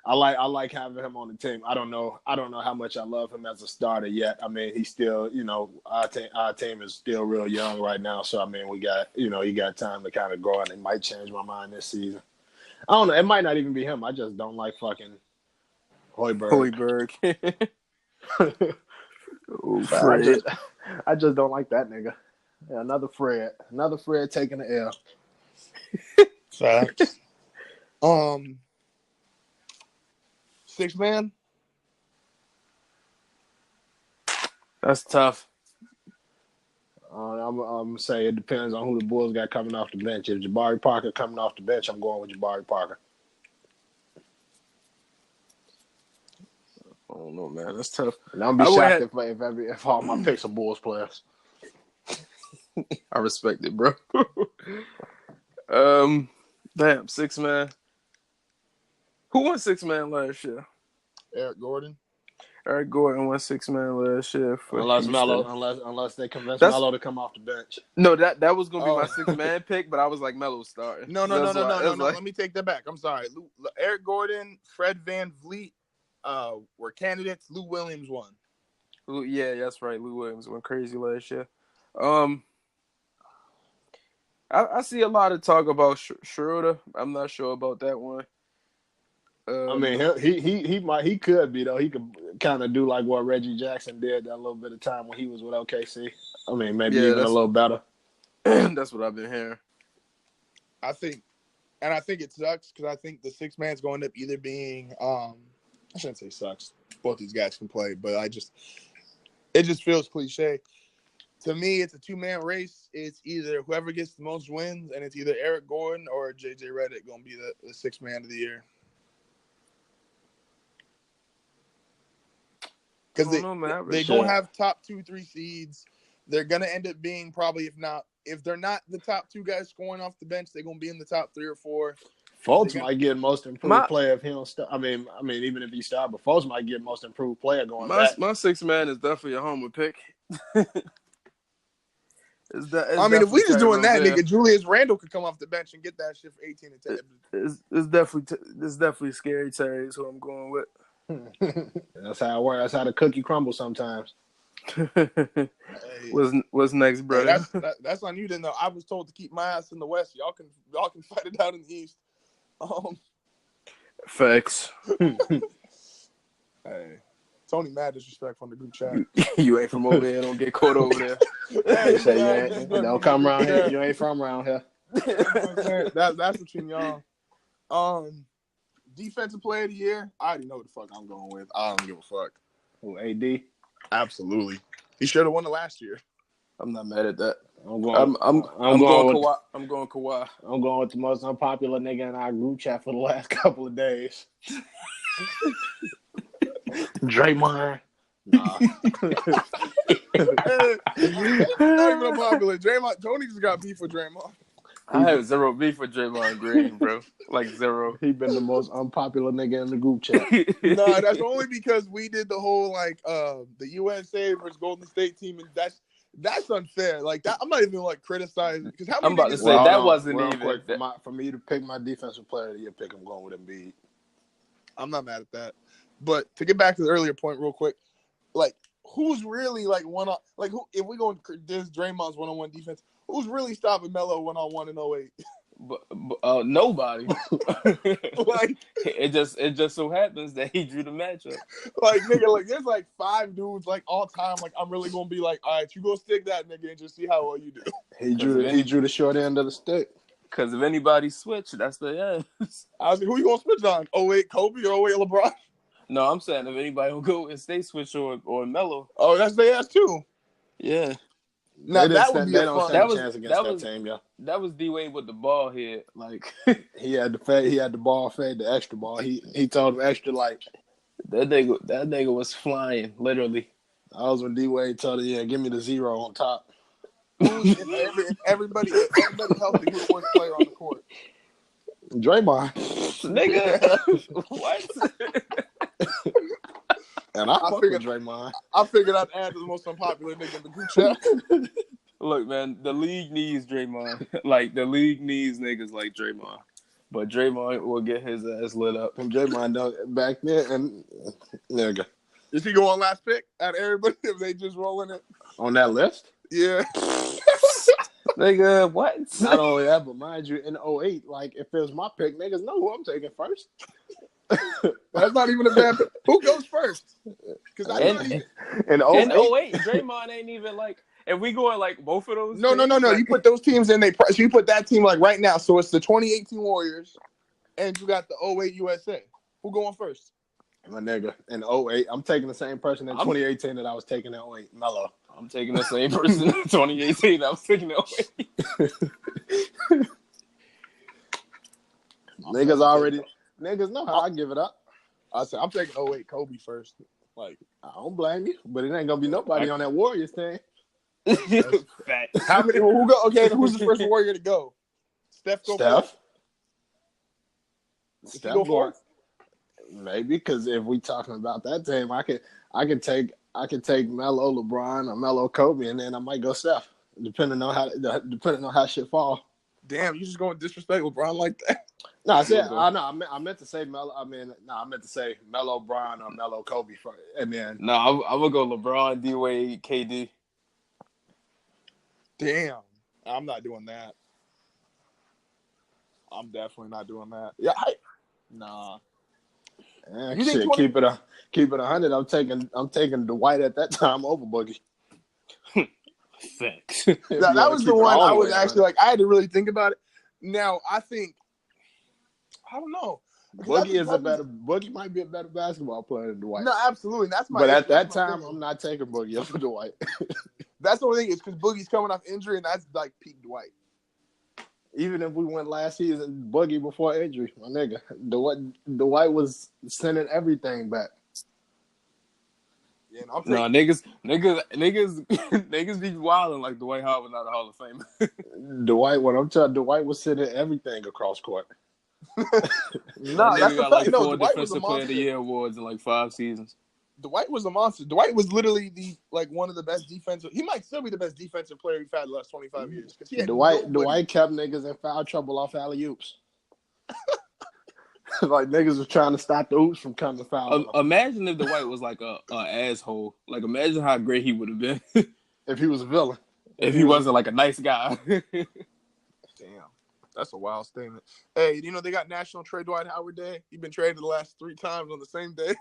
I like having him on the team. I don't know how much I love him as a starter yet. I mean, he's still, our team is still real young right now. So I mean, we got, he got time to kind of grow, and it might change my mind this season. I don't know. It might not even be him. I just don't like fucking Hoiberg. Fred. I just don't like that nigga. Yeah, another Fred taking the L. Facts. 6 man. That's tough. I'm saying it depends on who the Bulls got coming off the bench. If Jabari Parker coming off the bench, I'm going with Jabari Parker. don't know, man. That's tough. And I'll be I would shocked have- if all my picks are Bulls players. I respect it, bro. Damn, 6-man. Who won 6-man last year? Eric Gordon. Eric Gordon won 6-man last year for Unless Houston. unless they convince That's- Melo to come off the bench. No, that was gonna be my Oh. 6-man pick, but I was like Melo starting. No. That's why- that's like- Let me take that back. I'm sorry. Eric Gordon, Fred Van Vliet were candidates. Lou Williams won. Yeah, that's right. Lou Williams went crazy last year. I see a lot of talk about Schroeder. I'm not sure about that one. I mean, he could be though. He could kind of do like what Reggie Jackson did that little bit of time when he was with OKC. I mean, maybe even a little better. That's what I've been hearing. I think it sucks because I think the 6-man's going to end up either being I shouldn't say sucks. Both these guys can play, but it just feels cliche. To me, it's a 2-man race. It's either whoever gets the most wins, and it's either Eric Gordon or JJ Redick going to be the 6-man of the year. Because they don't have top 2-3 seeds. They're gonna end up being probably if they're not the top 2 guys scoring off the bench, they're gonna be in the top 3 or 4. Fultz might get most improved player if he don't start. I mean, even if he start, but Fultz might get most improved player going back. My 6-man is definitely a homer pick. If we just doing that, nigga, Julius Randle could come off the bench and get that shit for 18 and 10. It's definitely scary Terry is who I'm going with. That's how it works. That's how the cookie crumbles sometimes. Hey, What's next, bro? Hey, that's on you. Then though, I was told to keep my ass in the West. Y'all can fight it out in the East. Facts. Hey, Tony mad disrespectful on the group chat. You ain't from over there. Don't get caught over there. Hey, say you ain't, don't come around here. You ain't from around here. That's between y'all. Defensive player of the year. I already know what the fuck I'm going with. I don't give a fuck. Who, AD? Absolutely. He should have won it last year. I'm not mad at that. I'm going Kawhi. I'm going Kawhi. I'm going with the most unpopular nigga in our group chat for the last couple of days. Draymond. Nah. Not even unpopular. Tony just got beef with Draymond. I have zero beef with Draymond Green, bro. Like zero. He been the most unpopular nigga in the group chat. No, that's only because we did the whole the USA versus Golden State team, and that's unfair. Like that, I'm not even criticizing because how many I'm about to niggas- say that wasn't real even quick, for me to pick my defensive player of the year pick. I'm going with Embiid. I'm not mad at that, but to get back to the earlier point, real quick, who's really one on who if we go this Draymond's one-on-one defense, who's really stopping Melo one-on-one in 08? But nobody. It just so happens that he drew the matchup. Nigga, there's 5 dudes all time. I'm really gonna be all right, you go stick that nigga and just see how well you do. He drew the short end of the stick. Because if anybody switch, that's the ends. I was like, who you gonna switch on? 08 Kobe or 08 LeBron? No, I'm saying if anybody will go and stay switch or Melo. Oh, that's their ass too. Yeah. Now that would be a fun. That was chance against that team, yeah. That was D-Wade with the ball here. He had the ball fade, the extra ball. He told him extra that nigga was flying, literally. That was when D-Wade told him, yeah, give me the 0 on top. Everybody healthy. Who's the worst player on the court? Draymond. Nigga. What? And I fuck with Draymond. I figured I'd add the most unpopular nigga in the group chat. Look, man, the league needs Draymond. The league needs niggas like Draymond. But Draymond will get his ass lit up. And Draymond back there, and nigga. Is he going last pick out of everybody if they just rolling it? On that list? Yeah. Nigga, what? Not only that, but mind you, in 08, if it was my pick, niggas know who I'm taking first. That's not even a bad pick. Who goes first? Because in 08, Draymond ain't even if we going both of those. No. You put those teams in. So you put that team right now. So it's the 2018 Warriors, and you got the 08 USA. Who going first? My nigga, in 08, I'm taking the same person in 2018 that I was taking in 08, Melo. I'm taking the same person in 2018 that I was taking in 08. Niggas know how I give it up. I said I'm taking 08 Kobe first. Like, I don't blame you, but it ain't gonna be nobody on that Warriors team. Facts. how many? Who go? Okay, then who's the first Warrior to go? Steph go first? Does he go Going, fourth? maybe because if we talking about that team, I could take Melo, LeBron, or Melo, Kobe, and then I might go Steph, depending on how shit fall. Damn, you just going to disrespect LeBron like that? No, I meant to say Melo. I meant to say Melo, Bron, or Melo, Kobe, and then No, I'm gonna go LeBron, D Wade, KD. Damn, I'm not doing that. I'm definitely not doing that. Yeah, nah. You shit, keep it 100. I'm taking Dwight at that time over Boogie. Facts. That was the one I was actually like. I had to really think about it. Now I think I don't know. Boogie might be a better basketball player than Dwight. No, absolutely. That's my. But at that time, I'm not taking Boogie over Dwight. That's the only thing is because Boogie's coming off injury, and that's like peak Dwight. Even if we went last season, Boogie before injury, my nigga, Dwight was sending everything back. Yeah, no, niggas be wilding like Dwight Howard not a Hall of Famer. Dwight was sending everything across court. No, that's got like 4 Defensive Player of the Year awards in like 5 seasons. Dwight was a monster. Dwight was literally one of the best defensive. He might still be the best defensive player we've had the last 25 years. Dwight kept niggas in foul trouble off alley-oops. Like niggas was trying to stop the hoops from coming foul. Imagine if Dwight was like a asshole. Like imagine how great he would have been if he was a villain. If he wasn't like a nice guy. Damn, that's a wild statement. Hey, they got National Trade Dwight Howard Day. He's been traded the last 3 times on the same day.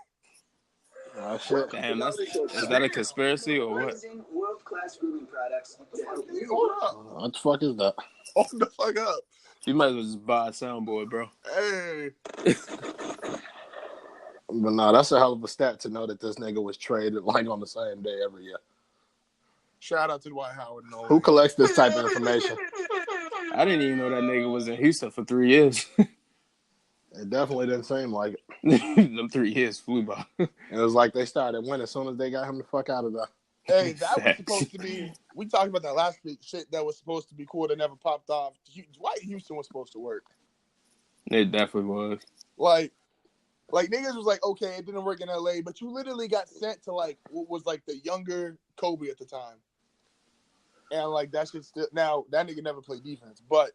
Oh, shit. Damn, is that a conspiracy or what? World-class grooming products. Hold up. What the fuck is that? Hold the fuck up. You might as well just buy a soundboard, bro. Hey. But no, that's a hell of a stat to know that this nigga was traded like on the same day every year. Shout out to Dwight Howard. Who collects this type of information? I didn't even know that nigga was in Houston for 3 years. It definitely didn't seem like it. Them 3 years flew by. It was like they started winning as soon as they got him the fuck out of there. Hey, that was supposed to be. We talked about that last week. Shit that was supposed to be cool that never popped off. Dwight Houston was supposed to work. It definitely was. Like niggas was like, okay, it didn't work in LA, but you literally got sent to like what was like the younger Kobe at the time. And like that shit still now that nigga never played defense, but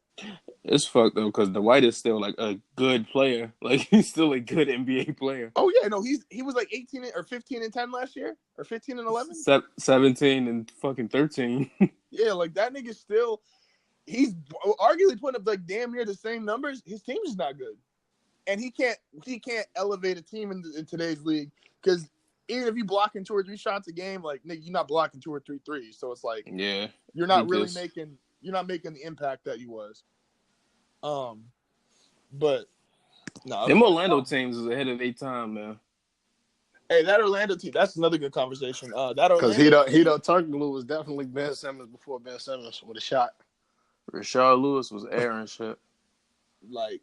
it's fucked though because Dwight is still like a good player. Like he's still a good NBA player. Oh yeah, no, he was like 18 or 15 and 10 last year or 15 and 11, 17 and fucking 13. Yeah, like that nigga still. He's arguably putting up like damn near the same numbers. His team's just not good, and he can't elevate a team in today's league because. Even if you blocking 2 or 3 shots a game, like nigga, you're not blocking 2 or 3 threes. So it's like, yeah, you're not really making the impact that you was. But no, them Orlando teams is ahead of their time, man. Hey, that Orlando team, that's another good conversation. Because Hedo Turkoglu was definitely Ben Simmons before Ben Simmons with a shot. Rashard Lewis was airing shit. Like,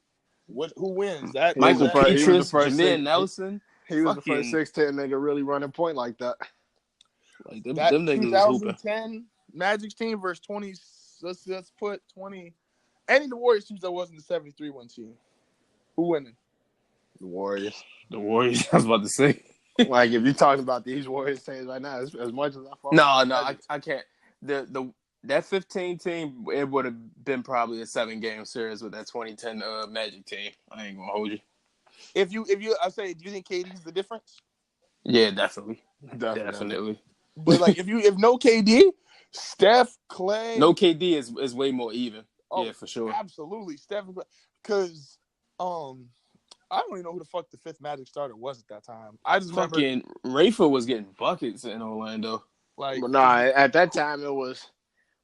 who wins? That Michael Petrus, Jameer Nelson. He was the first 6'10" nigga really running point like that. Like them niggas was hooping. 2010 Magic's team versus 20. Let's put 20. Any of the Warriors teams that wasn't the 73-1 team. Who winning? The Warriors. The Warriors. I was about to say. Like if you're talking about these Warriors teams right now, as much as I follow. No, I can't. That 15 team, it would have been probably a 7-game series with that 2010 Magic team. I ain't gonna hold you. If you, I say, do you think KD's the difference? Yeah, definitely. But like, if no KD, Steph, Clay, no KD is way more even. Oh, yeah, for sure. Absolutely, Steph, because I don't even know who the fuck the 5th Magic starter was at that time. I just fucking Rayford was getting buckets in Orlando. Like, but nah, at that time it was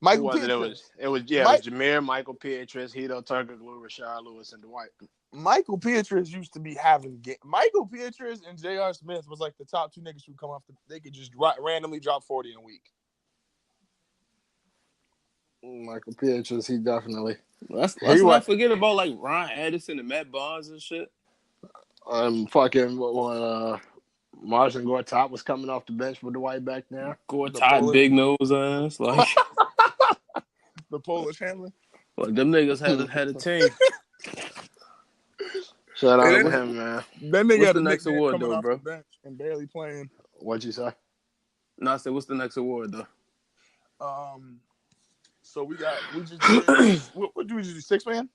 Michael Pietrus. It was Jameer, Michael Pietrus, Hedo Turkoglu, Rashard Lewis, and Dwight. Michael Pietrus used to be having Michael Pietrus and J.R. Smith was like the top 2 niggas who come off they could just randomly drop 40 in a week. Michael Pietrus, he definitely. Let's not forget about like Ron Anderson and Matt Barnes and shit. Fucking when Marcin Gortat was coming off the bench with Dwight back there. Gortat, big nose ass, like the Polish handler. Like them niggas had a team. Shout out And to then- him, man. Then they What's got the a next next award, coming though, off bro? the bench and barely playing. What'd you say? No, I said, what's the next award though? So we just did, what do we just do? 6-man?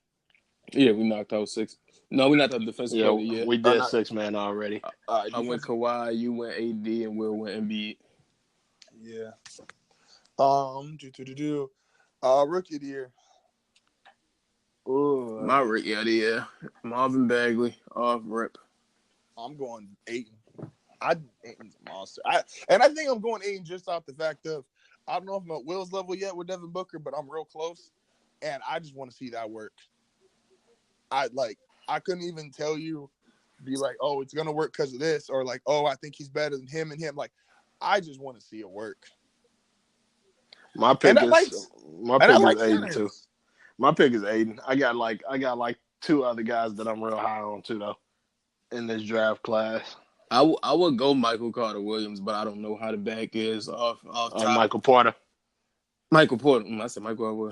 Yeah, we knocked out 6. No, we knocked out defensive player of the year. We did 6-man already. I went Kawhi, you went AD, and Will went Embiid. Yeah. Rookie of the year. Ooh, My rookie of the year, Marvin Bagley, off rip. I'm going Ayton. Ayton's a monster. I think I'm going Ayton just off the fact of I don't know if I'm at Will's level yet with Devin Booker, but I'm real close, and I just want to see that work. I couldn't even tell you, be like, oh, it's gonna work because of this, or like, oh, I think he's better than him and him. Like, I just want to see it work. my pick is Simmons. Ayton too. My pick is Ayton. I got like 2 other guys that I'm real high on too though in this draft class. I would go Michael Carter Williams, but I don't know how the back is off top. Michael Porter. Michael Porter. I said Michael.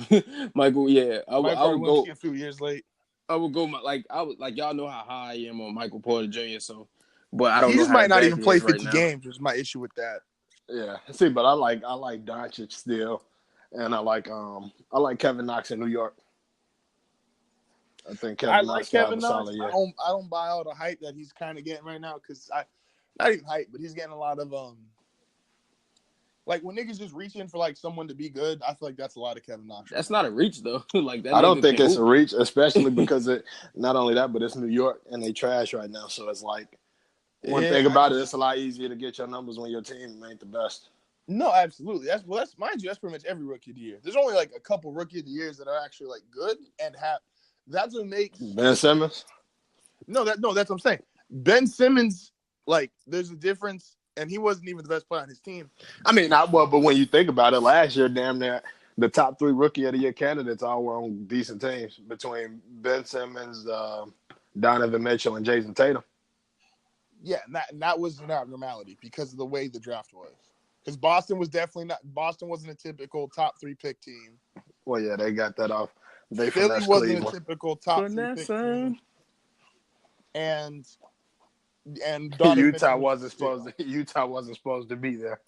Michael. Yeah, I would go a few years late. I would go y'all know how high I am on Michael Porter Jr. So, but I don't know. He just how might not the even back play is 50 right games. Is my issue with that. Yeah, see, but I like Doncic still, and I like Kevin Knox in New York. I think Kevin Knox got a solid year. I don't buy all the hype that he's kind of getting right now because not even hype, but he's getting a lot of like when niggas just reaching for like someone to be good. I feel like that's a lot of Kevin Knox. That's not a reach though. Like that. I don't think it's a reach, especially because not only that, but it's New York and they trash right now. So it's like one thing about it, it's a lot easier to get your numbers when your team ain't the best. No, absolutely. That's mind you, that's pretty much every rookie of the year. There's only like a couple rookie of the years that are actually like good and have. That's what makes Ben Simmons. No, that's what I'm saying. Ben Simmons, like, there's a difference, and he wasn't even the best player on his team. I mean, not well, but when you think about it, last year, damn near the top 3 rookie of the year candidates all were on decent teams between Ben Simmons, Donovan Mitchell, and Jason Tatum. Yeah, and that was an abnormality because of the way the draft was. Because Boston wasn't a typical top 3 pick team. Well, yeah, they got that off. Philly wasn't a typical top 3 pick team. And Utah wasn't supposed to be there.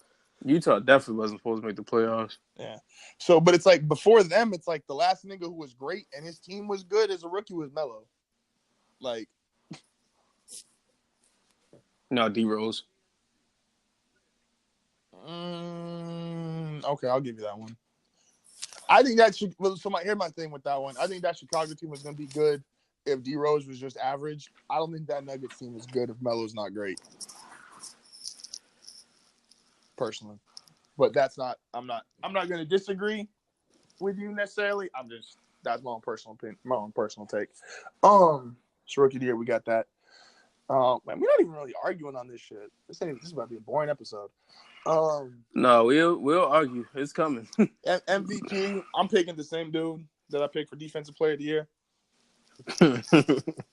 Utah definitely wasn't supposed to make the playoffs. Yeah. So, but it's like before them, it's like the last nigga who was great and his team was good as a rookie was Melo. Like, no, D Rose. Okay, I'll give you that one. I think that should. Here's my thing with that one. I think that Chicago team was going to be good if D Rose was just average. I don't think that Nuggets team is good if Melo's not great. Personally, but that's not. I'm not going to disagree with you necessarily. That's my own personal opinion, my own personal take. So rookie of the year, we got that. Man, we're not even really arguing on this shit. This is about to be a boring episode. No, we'll argue. It's coming. MVP, I'm picking the same dude that I picked for defensive player of the year.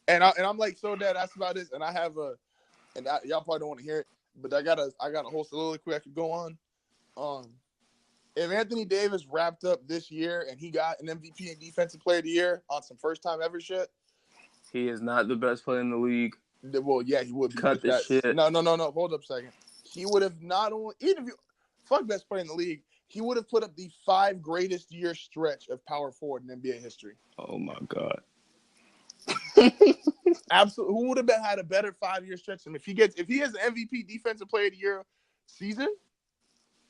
and I'm like so dead ass about this, and I have y'all probably don't want to hear it, but I got a whole soliloquy I could go on. If Anthony Davis wrapped up this year and he got an MVP and defensive player of the year on some first time ever shit, he is not the best player in the league. Well, yeah, he would be. Cut this shit. No. Hold up a second. He would have not only fuck best player in the league. He would have put up the 5 greatest year stretch of power forward in NBA history. Oh my god. Absolutely. Who would have had a better 5-year stretch than him? If he has an MVP defensive player of the year season,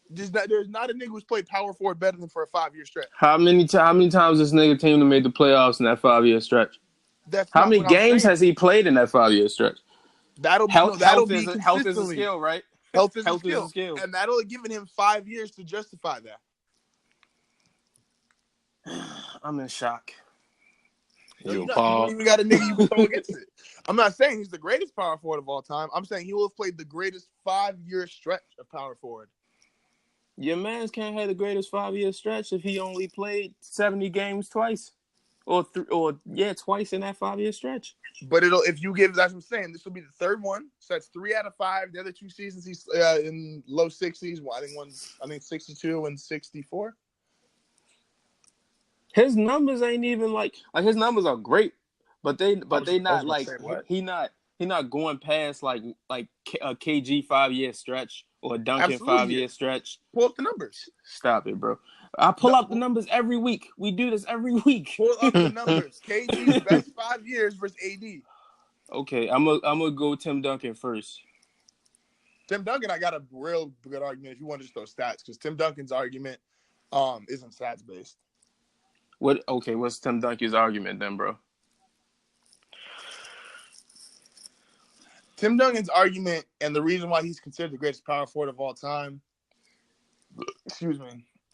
there's not a nigga who's played power forward better than for a 5-year stretch. How many times this nigga team made the playoffs in that 5-year stretch? How many games has he played in that 5-year stretch? Health is a skill, right? Health is a skill. And that'll have given him 5 years to justify that. I'm in shock. You don't even got a nigga you can throw against it. I'm not saying he's the greatest power forward of all time. I'm saying he will have played the greatest 5-year stretch of power forward. Your man's can't have the greatest 5-year stretch if he only played 70 games twice. twice in that 5-year stretch. But if you give, that's what I'm saying. This will be the third one. So that's 3 out of 5. The other 2 seasons he's in low 60s. Well, I think 62 and 64. His numbers ain't even like his numbers are great, but they not like he not going past like a KG 5-year stretch or a Duncan 5-year stretch. Pull up the numbers. Stop it, bro. I pull up the numbers every week. We do this every week. Pull up the numbers. KG's best 5 years versus AD. Okay, I'm gonna go Tim Duncan first. Tim Duncan, I got a real good argument if you want to just throw stats, because Tim Duncan's argument isn't stats based. What's Tim Duncan's argument then, bro? Tim Duncan's argument, and the reason why he's considered the greatest power forward of all time,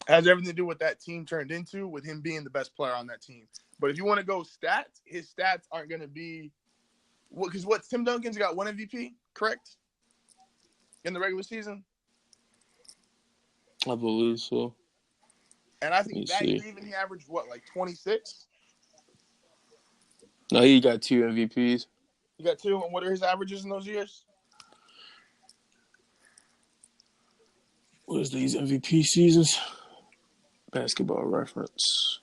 has everything to do with that team turned into, with him being the best player on that team. But if you want to go stats, his stats aren't going to be – because Tim Duncan's got 1 MVP, correct? In the regular season? I believe so. And I think that year even he averaged, 26? No, he got 2 MVPs. He got 2, and what are his averages in those years? What is these MVP seasons? Basketball Reference.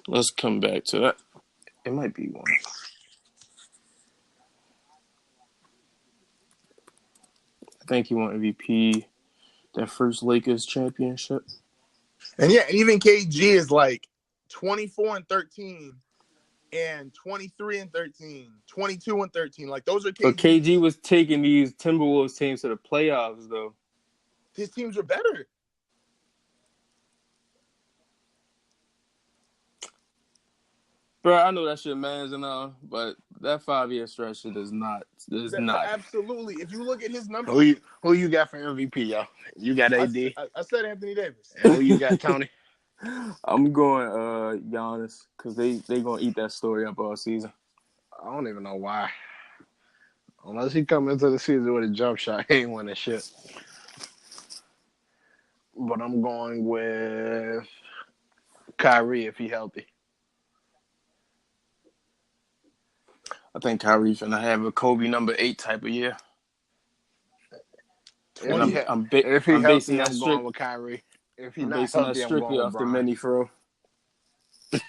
Let's come back to that. It might be one. I think he won MVP that first Lakers championship. And yeah, and even KG is like 24-13 and 23-13, 22-13. Like those are KG. But KG was taking these Timberwolves teams to the playoffs, though. His teams were better. Bro, I know that shit man's and all, but that 5-year stretch shit is not. Absolutely. If you look at his numbers. Who you got for MVP, yo? You got AD? I said Anthony Davis. And who you got, Tony? I'm going Giannis, because they going to eat that story up all season. I don't even know why. Unless he come into the season with a jump shot, he ain't winning shit. But I'm going with Kyrie if he healthy. I think Kyrie's going to have a Kobe number 8 type of year. If he healthy, I'm going with Kyrie. If he's not healthy, I'm going with off the mini throw.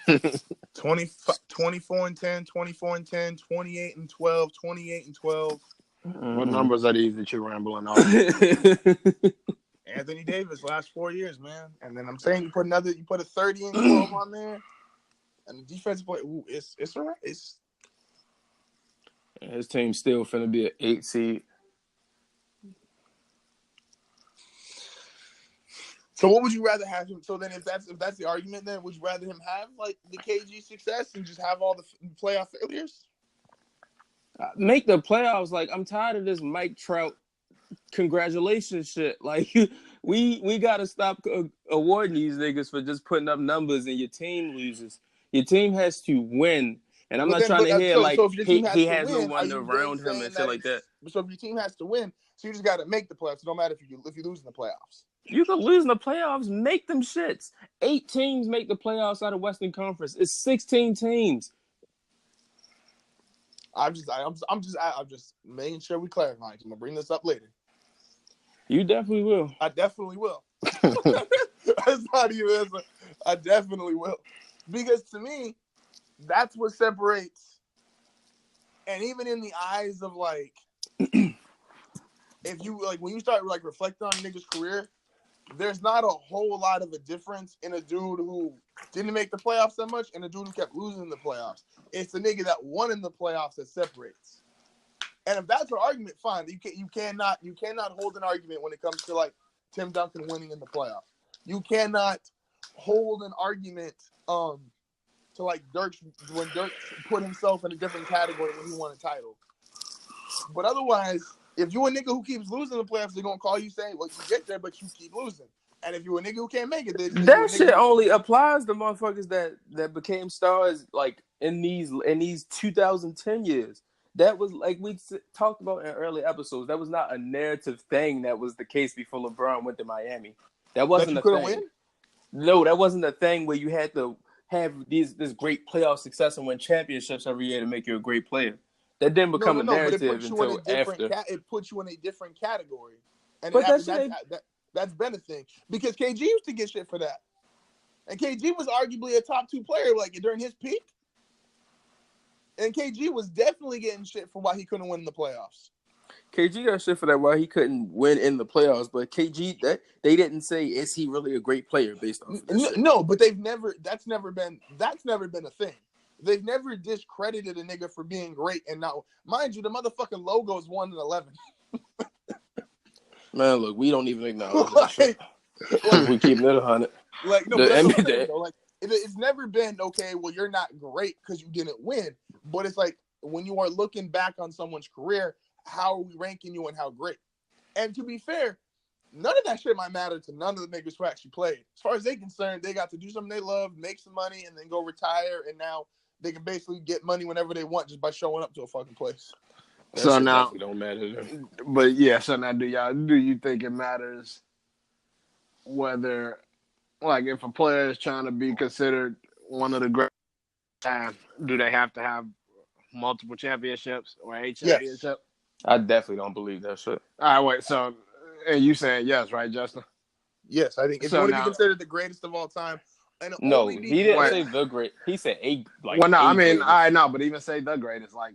24-10, 24-10, 28-12, 28-12. What numbers are these that you're rambling off? Anthony Davis, last 4 years, man. And then I'm saying you put a 30 and 12 on there, and the defensive play. Ooh, it's all right. His team's still finna be an 8 seed. So what would you rather have him? So then, if that's the argument, then would you rather him have like the KG success and just have all the playoff failures? Make the playoffs. Like, I'm tired of this Mike Trout congratulations shit. Like, we gotta stop awarding these niggas for just putting up numbers and your team loses. Your team has to win. And I'm not trying to hear he has no one around him and shit like that. So if your team has to win, so you just got to make the playoffs. It don't matter if you lose in the playoffs. You can lose in the playoffs. Make them shits. 8 teams make the playoffs out of Western Conference. It's 16 teams. I'm just making sure we clarify. I'm gonna bring this up later. You definitely will. I definitely will. That's not even. I definitely will, because to me, that's what separates. And even in the eyes of like, if you like when you start like reflecting on a nigga's career, there's not a whole lot of a difference in a dude who didn't make the playoffs that much and a dude who kept losing in the playoffs. It's the nigga that won in the playoffs that separates. And if that's an argument, fine. You cannot hold an argument when it comes to like Tim Duncan winning in the playoffs. You cannot hold an argument to like when Dirk put himself in a different category when he won a title. But otherwise, if you a nigga who keeps losing the playoffs, they're gonna call you saying, "Well, you get there, but you keep losing." And if you a nigga who can't make it, that shit only applies to motherfuckers that became stars like in these 2010 years. That was like we talked about in early episodes. That was not a narrative thing. That was the case before LeBron went to Miami. That wasn't a thing. Win? No, that wasn't a thing where you had to have this great playoff success and win championships every year to make you a great player. That didn't become a No, but it narrative puts you in a until different after. it puts you in a different category, and But that shit that's been a thing because KG used to get shit for that, and KG was arguably a top 2 player like during his peak, and KG was definitely getting shit for why he couldn't win in the playoffs. KG got shit for that why he couldn't win in the playoffs, but KG that they didn't say is he really a great player based off of this shit. No, but that's never been a thing. They've never discredited a nigga for being great, and now, mind you, the motherfucking logo is 1-11. Man, look, we don't even acknowledge that shit. Like, we keep it 100. Like, no, but that's what I'm saying, though. Like, it's never been, okay, well, you're not great because you didn't win. But it's like, when you are looking back on someone's career, how are we ranking you and how great? And to be fair, none of that shit might matter to none of the niggas who actually played. As far as they're concerned, they got to do something they love, make some money, and then go retire, and now they can basically get money whenever they want just by showing up to a fucking place. So now, don't matter. But yeah, so now do you think it matters whether, like, if a player is trying to be considered one of the great time, do they have to have multiple championships or a championship? Yes. I definitely don't believe that shit. All right, wait. So, and you saying yes, right, Justin? Yes, I think if you want to be considered the greatest of all time, and no, he didn't say the great. He said a like. Well, no, I mean, greatest. I know, but even say the greatest, like,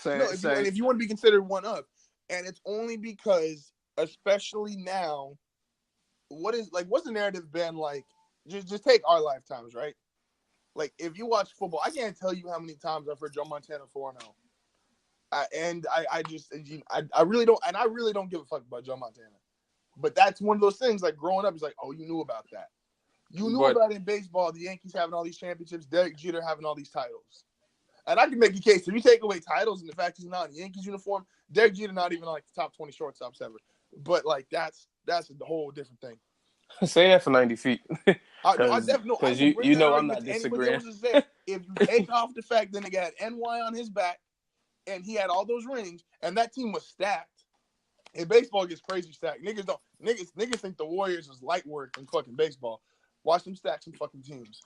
if you want to be considered one of, and it's only because, especially now, what's the narrative been like? Just take our lifetimes, right? Like, if you watch football, I can't tell you how many times I've heard Joe Montana 4-0. I really don't give a fuck about Joe Montana. But that's one of those things, like, growing up, it's like, oh, you knew about that. You knew about it in baseball, the Yankees having all these championships, Derek Jeter having all these titles. And I can make a case, if you take away titles and the fact he's not in a Yankees uniform, Derek Jeter not even like the top 20 shortstops ever. But, like, that's a whole different thing. Say that for 90 feet. Because you know I'm not disagreeing. If you take off the fact that nigga had NY on his back and he had all those rings and that team was stacked, and baseball gets crazy stacked. Niggas think the Warriors is light work in fucking baseball. Watch them stack some fucking teams.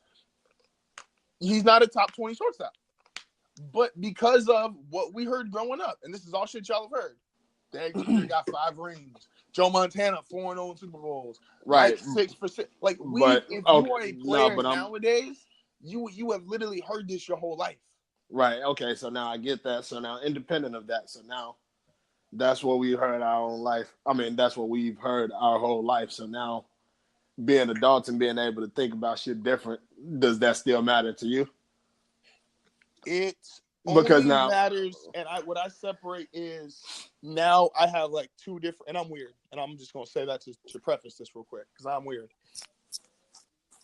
He's not a top 20 shortstop. But because of what we heard growing up, and this is all shit y'all have heard, Derek Jeter got 5 rings. Joe Montana 4-0 in Super Bowls. Right. 6%. Like, if you are a player nowadays, you have literally heard this your whole life. Right. Okay. So now I get that. So now, independent of that, so now that's what we've heard our own life. I mean, that's what we've heard our whole life. So now, being adults and being able to think about shit different, does that still matter to you? It only matters, and what I separate is now I have like 2 different, and I'm weird, and I'm just gonna say that to preface this real quick because I'm weird.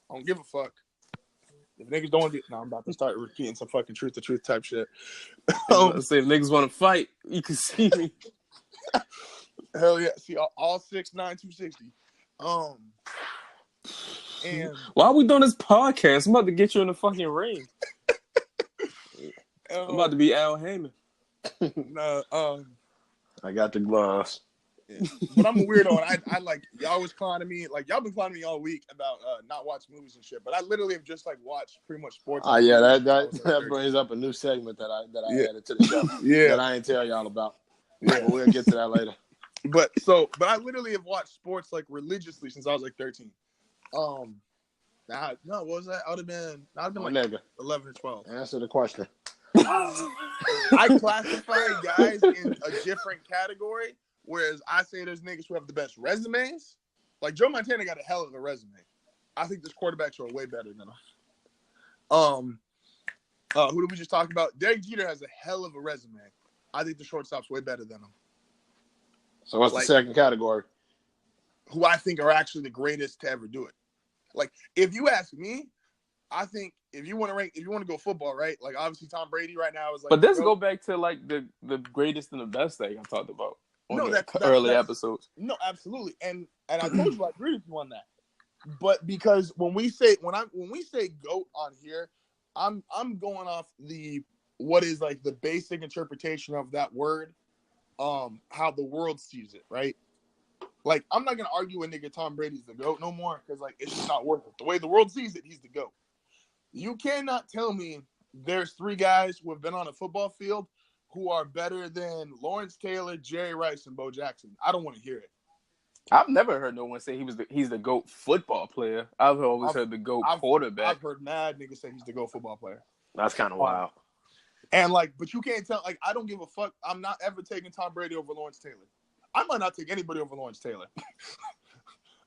I don't give a fuck if niggas don't want to. No, I'm about to start repeating some fucking truth to truth type shit. Say if niggas want to fight, you can see me. Hell yeah! See all 6'9", 260. And why are we doing this podcast? I'm about to get you in the fucking ring. I'm about to be Al Heyman. I got the gloves. Yeah. But I'm a weirdo, and I like, y'all was clowning me. Like, y'all been clowning me all week about not watching movies and shit. But I literally have just like watched pretty much sports. Oh yeah, that brings up a new segment that I added to the show. Yeah, that I ain't tell y'all about. Yeah, but we'll get to that later. But I literally have watched sports like religiously since I was like 13. What was that? I'd have been like 11 or 12. Answer the question. I classify guys in a different category, whereas I say there's niggas who have the best resumes. Like Joe Montana got a hell of a resume. I think there's quarterbacks who are way better than him. Who did we just talk about? Derek Jeter has a hell of a resume. I think the shortstop's way better than him. So what's the second category? Who I think are actually the greatest to ever do it. Like, if you ask me, I think if you want to go football, right? Like, obviously Tom Brady right now is like. But this go back to like the greatest and the best thing I talked about on early episodes. No, absolutely, and I told you I agree with you on that. But because when we say GOAT on here, I'm going off what is like the basic interpretation of that word, how the world sees it, right? Like, I'm not gonna argue with nigga Tom Brady's the GOAT no more because like it's just not worth it. The way the world sees it, he's the GOAT. You cannot tell me there's 3 guys who have been on a football field who are better than Lawrence Taylor, Jerry Rice, and Bo Jackson. I don't want to hear it. I've never heard no one say he's the GOAT football player. I've always heard the GOAT quarterback. I've heard mad niggas say he's the GOAT football player. That's kind of wild. And like, but you can't tell. Like, I don't give a fuck. I'm not ever taking Tom Brady over Lawrence Taylor. I might not take anybody over Lawrence Taylor.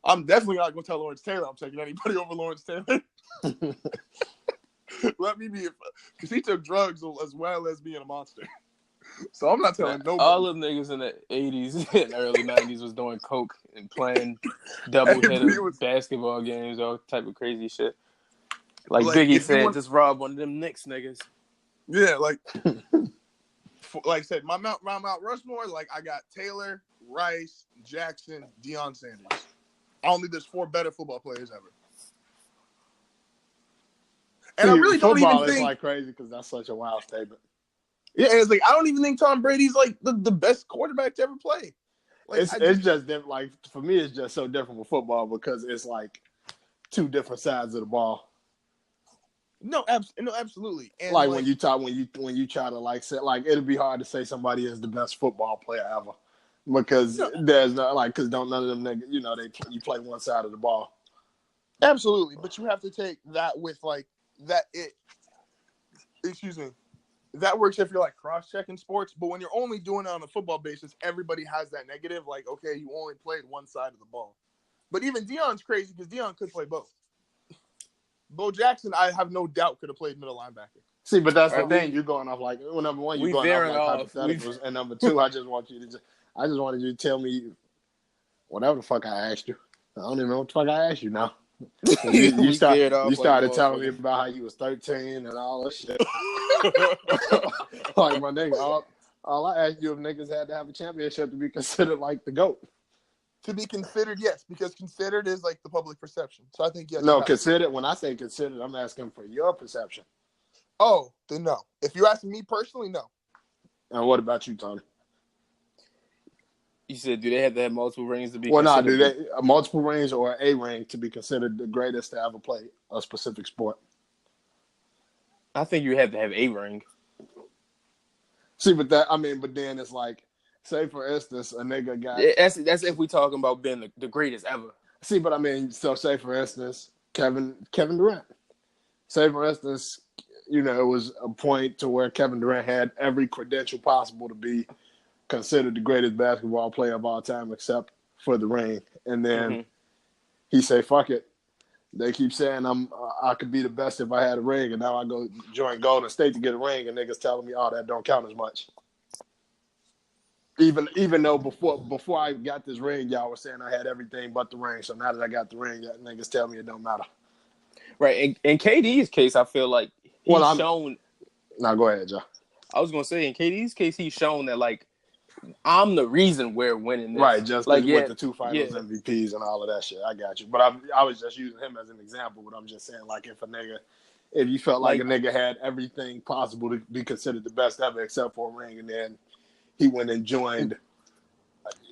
I'm definitely not gonna tell Lawrence Taylor I'm taking anybody over Lawrence Taylor. Let me be, because he took drugs as well as being a monster. So I'm not telling nobody. All of niggas in the 80s and early 90s was doing coke and playing double-header basketball games, all type of crazy shit. Like Biggie said, just rob one of them Knicks niggas. Yeah, like I said, my Mount Rushmore, like I got Taylor, Rice, Jackson, Deion Sanders. I don't think there's 4 better football players ever. And I really don't even think... is like crazy because that's such a wild statement. Yeah, and it's like I don't even think Tom Brady's like the best quarterback to ever play. Like, it's just different. Like for me, it's just so different with football because it's like 2 different sides of the ball. No, absolutely. And like when you try to like say like it'd be hard to say somebody is the best football player ever because there's no like because none of them niggas you play one side of the ball. Absolutely, but you have to take that with like that it. Excuse me. That works if you're like cross-checking sports, but when you're only doing it on a football basis, everybody has that negative. Like, okay, you only played one side of the ball. But even Deion's crazy because Deion could play both. Bo Jackson, I have no doubt, could have played middle linebacker. See, but that's the thing. You're going off like, well, number one, you're going off like hypotheticals, and number 2, I just wanted you to tell me whatever the fuck I asked you. I don't even know what the fuck I asked you now. You started telling me about how you was 13 and all that shit. Like my nigga, all I asked you if niggas had to have a championship to be considered like the GOAT. To be considered, yes, because considered is like the public perception. So I think yes. No, considered. When I say considered, I'm asking for your perception. Oh, then no. If you're asking me personally, no. And what about you, Tony? You said, do they have to have multiple rings to be considered? Well, no, do they multiple rings or a ring to be considered the greatest to ever play a specific sport? I think you have to have a ring. See, but then it's like, say for instance, a nigga got... That's if we talking about being the greatest ever. See, but so say for instance, Kevin Durant. Say for instance, it was a point to where Kevin Durant had every credential possible to be considered the greatest basketball player of all time except for the ring. And then he say, fuck it. They keep saying I could be the best if I had a ring, and now I go join Golden State to get a ring, and niggas telling me, oh, that don't count as much. Even though before I got this ring, y'all were saying I had everything but the ring. So now that I got the ring, niggas tell me it don't matter. Right. In KD's case, I feel like he's shown. Now go ahead, Joe. I was gonna say in KD's case, he's shown that like I'm the reason we're winning this. Right, just like with the 2 finals MVPs and all of that shit. I got you. But I was just using him as an example, but I'm just saying, like, if you felt like a nigga had everything possible to be considered the best ever except for a ring, and then he went and joined,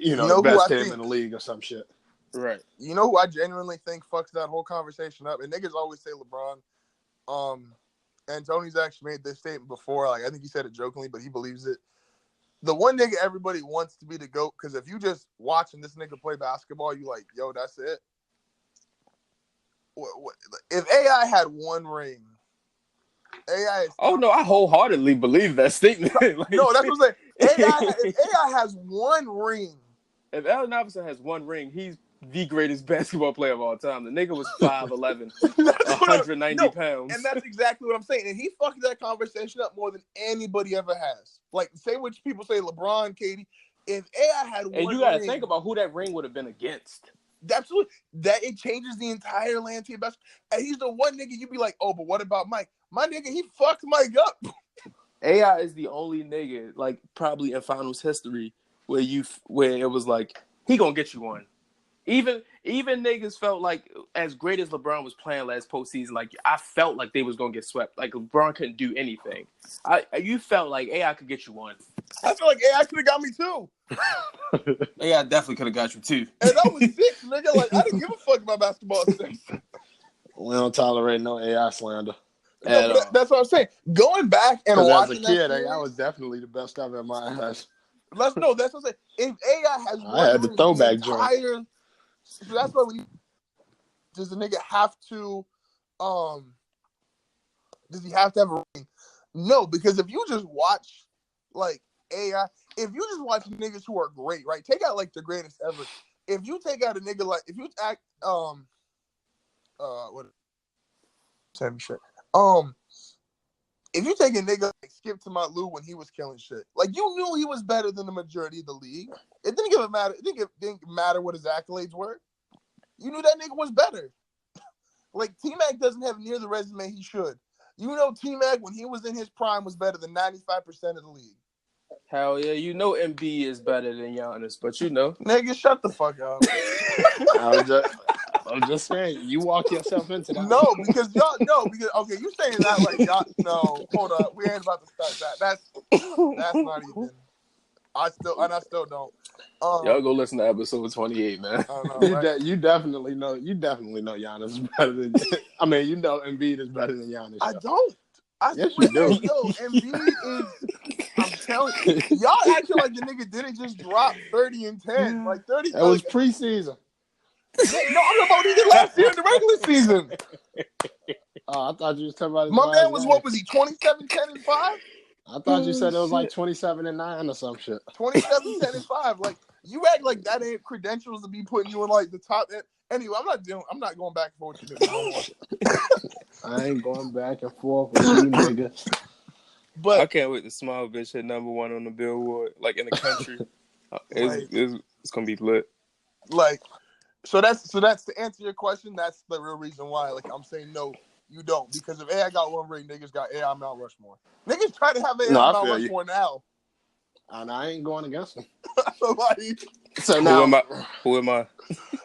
the best team in the league or some shit. Right. You know who I genuinely think fucks that whole conversation up? And niggas always say LeBron. And Tony's actually made this statement before. Like, I think he said it jokingly, but he believes it. The one nigga everybody wants to be the GOAT, because if you just watching this nigga play basketball, you like, yo, that's it. If AI had one ring, AI is... Oh, no, I wholeheartedly believe that statement. Like, no, that's what I'm saying. If AI has one ring... If Allen Iverson has one ring, he's the greatest basketball player of all time. The nigga was 5'11", 190 pounds. And that's exactly what I'm saying. And he fucked that conversation up more than anybody ever has. Like, say what people say, LeBron, KD. If AI had one ring... And you got to think about who that ring would have been against. Absolutely. That it changes the entire landscape. And he's the one nigga you'd be like, oh, but what about Mike? My nigga, he fucked Mike up. AI is the only nigga, like, probably in finals history where it was like, he gonna get you one. Even niggas felt like, as great as LeBron was playing last postseason, like, I felt like they was gonna get swept. Like, LeBron couldn't do anything. You felt like AI could get you one. I feel like AI could have got me too. AI definitely could have got you too. And I was 6, nigga. Like, I didn't give a fuck about basketball at 6. We don't tolerate no AI slander. No, but that's what I'm saying. Going back and Because watching as a kid, that series, AI was definitely the best ever in my eyes. that's what I'm saying. If AI has I had the throwback joint. So that's why does the nigga have to does he have to have a ring? No, because if you just watch like AI, if you just watch niggas who are great, right? Take out like the greatest ever. If you take out a nigga like if you act what same shit. If you take a nigga like Skip to my Lou when he was killing shit, like you knew he was better than the majority of the league. It didn't give a matter. It didn't matter what his accolades were. You knew that nigga was better. Like T-Mac doesn't have near the resume he should. You know T-Mac when he was in his prime was better than 95% of the league. Hell yeah, you know MB is better than Giannis, but you know. Nigga, shut the fuck up. I'm just saying, you walk yourself into that. No, because okay, you saying that like y'all. No, hold up, we ain't about to start that. That's not even. I still don't. Y'all go listen to episode 28, man. Right? You definitely know Giannis is better than. I mean, you know Embiid is better than Giannis. I don't. Yes, you do. Yo, Embiid is. I'm telling you, y'all acting like the nigga didn't just drop 30 and 10, like 30. That was preseason. No, I'm talking about what he did last year in the regular season. Oh, I thought you was talking about his My man was game. what was he? 27, 10, and 5. I thought you said it was like 27 and 9 or some shit. 27, 10, and 5. Like you act like that ain't credentials to be putting you in like the top. Anyway, I'm not going back and forth with you niggas no more. I ain't going back and forth with you niggas. But I can't wait to Small Bitch hit #1 on the Billboard, like in the country. It's gonna be lit. Like, so that's to answer your question. That's the real reason why. Like, I'm saying no, you don't, because if AI got one ring, niggas got AI Mount Rushmore. Niggas try to have AI Mount Rushmore now. And I ain't going against them. So now, who am I?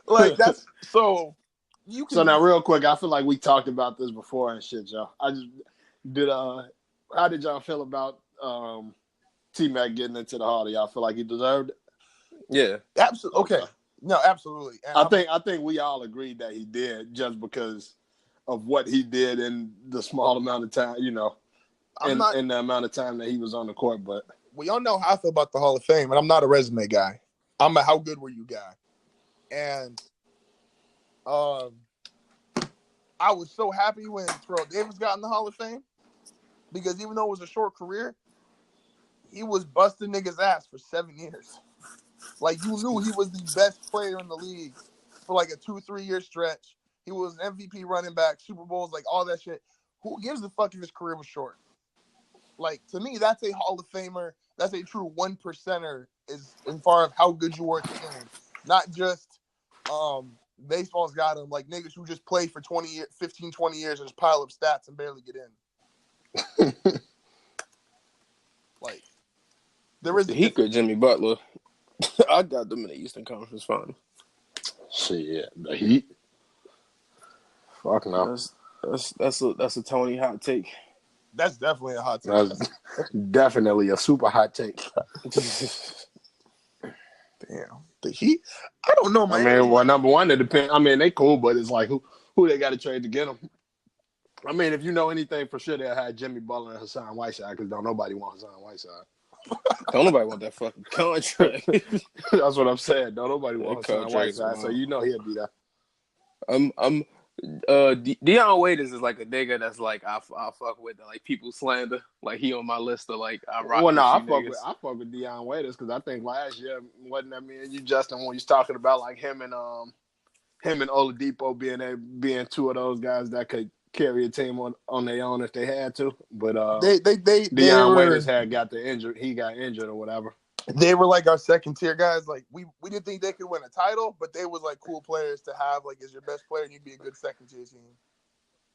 Like that's so. You can. So now, real quick, I feel like we talked about this before and shit, y'all. I just did. How did y'all feel about T-Mac getting into the Hall? Y'all feel like he deserved it? Yeah, absolutely. Okay, no, absolutely. And I think we all agreed that he did, just because of what he did in the small amount of time, you know, in the amount of time that he was on the court. But we all know how I feel about the Hall of Fame, and I'm not a resume guy. I'm a how good were you guy, and I was so happy when Terrell Davis got in the Hall of Fame. Because even though it was a short career, he was busting niggas' ass for 7 years. Like, you knew he was the best player in the league for like a 2-3 year stretch. He was an MVP running back, Super Bowls, like all that shit. Who gives a fuck if his career was short? Like, to me, that's a Hall of Famer. That's a true 1%er as far as how good you were at the game. Not just baseball's got him, like niggas who just play for 15, 20 years and just pile up stats and barely get in. Like there is the Heat got Jimmy Butler. I got them in the Eastern Conference Final. Shit, the Heat. Fuck no. That's a Tony hot take. That's definitely a hot take. That's definitely a super hot take. Damn, the Heat. I don't know, man. I mean, well, number one, it depends. I mean, they cool, but it's like who they got to trade to get them. I mean, if you know anything for sure, they'll have Jimmy Butler and Hassan Whiteside, because don't nobody want Hassan Whiteside. Don't nobody want that fucking contract. That's what I'm saying. Don't nobody want Hassan Whiteside, so you know he'll be there. Deion Waiters is like a nigga that's like I fuck with like people slander, like he on my list of like I rock. Well, no, I fuck with Deion Waiters, because I think last year wasn't that me and you, Justin, when you was talking about like him and Oladipo being two of those guys that could carry a team on their own if they had to, but Deion Waiters got injured. He got injured or whatever. They were like our second tier guys. Like we didn't think they could win a title, but they was like cool players to have. Like as your best player, and you'd be a good second tier team.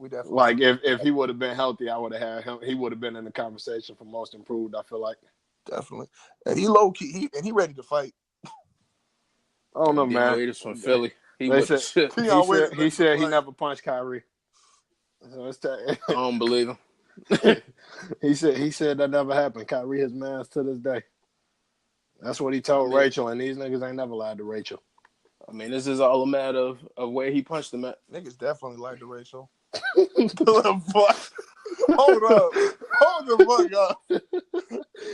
We definitely like if he would have been healthy, I would have had him. He would have been in the conversation for most improved. I feel like definitely, and he low key. He ready to fight. I don't know, man. Waiters from Philly. He said he never punched Kyrie. So I don't believe him. He said that never happened. Kyrie his man to this day. That's what he told Rachel, and these niggas ain't never lied to Rachel. I mean, this is all a matter of where he punched him at. Niggas definitely lied to Rachel. The fuck? Hold the fuck up.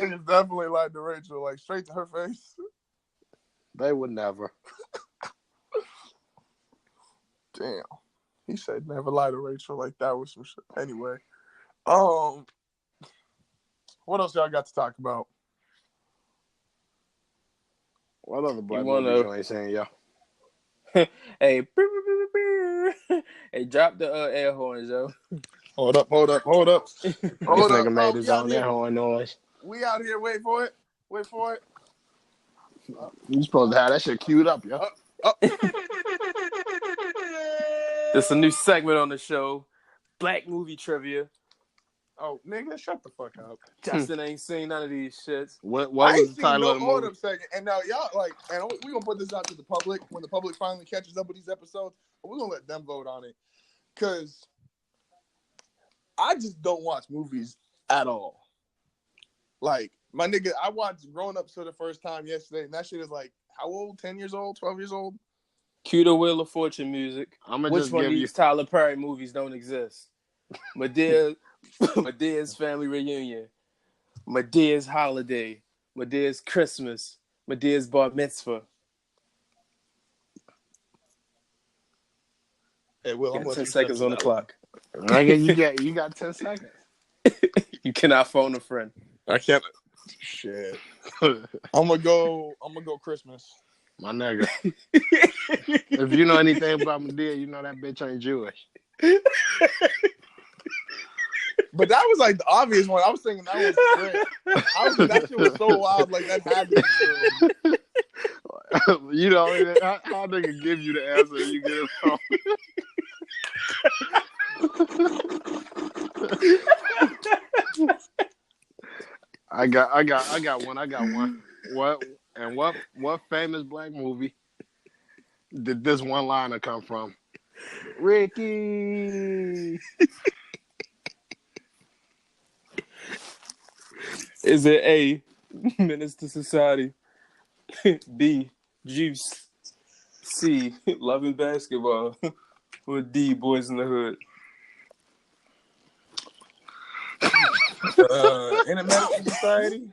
Niggas definitely lied to Rachel, like straight to her face. They would never. Damn. He said never lie to Rachel. Like that was some shit. Anyway. What else y'all got to talk about? What other black movies you ain't saying, yo? Hey, hey, drop the air horns, yo. Hold up. This nigga made his own air horn noise. We out here. Wait for it. You supposed to have that shit queued up, yo. There's a new segment on the show, Black Movie Trivia. Oh, nigga, shut the fuck up. Justin ain't seen none of these shits. What was the title of the movie? Hold up a second. And now y'all and we gonna put this out to the public when the public finally catches up with these episodes. We're gonna let them vote on it, cause I just don't watch movies at all. Like my nigga, I watched Grown Ups for the first time yesterday, and that shit is like how old? 10 years old? 12 years old? Cue the Wheel of Fortune music. Which just one of these Tyler Perry movies don't exist? Medea's Family Reunion, Medea's Holiday, Medea's Christmas, Medea's Bar Mitzvah. Hey, Will, I'm 10 seconds on the clock. Nigga, you got 10 seconds. You cannot phone a friend. I can't. Shit. I'm gonna go Christmas. My nigga. If you know anything about Madea, you know that bitch ain't Jewish. But that was like the obvious one. I was thinking that was great. That shit was so wild. Like that had to be true. You know, how nigga give you the answer and you get it wrong. I got one. What famous black movie did this one liner come from? Ricky. Is it A, Menace to Society, B, Juice, C, Loving Basketball, or D, Boys in the Hood? In a Medical Society?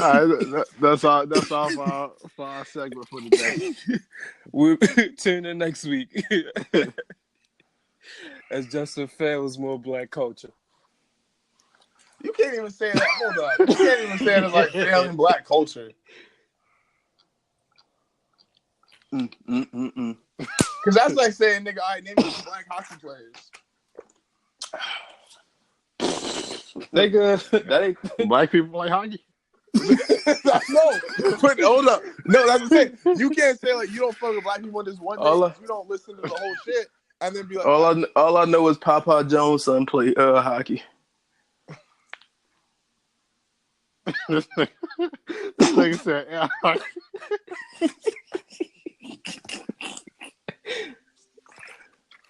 All right, that's all for our segment for today. We'll tune in next week as Justin fails more black culture. You can't even say that. Hold on. You can't even say it as like failing black culture. Because that's like saying, nigga, all right, name me some black hockey players. Nigga, that ain't Black people play hockey? No, but hold up. No, that's what I'm saying. You can't say like you don't fuck with black people on this one day. You don't listen to the whole shit, and then be like, all I know is Papa Jones' son play hockey. This nigga said, yeah, hockey.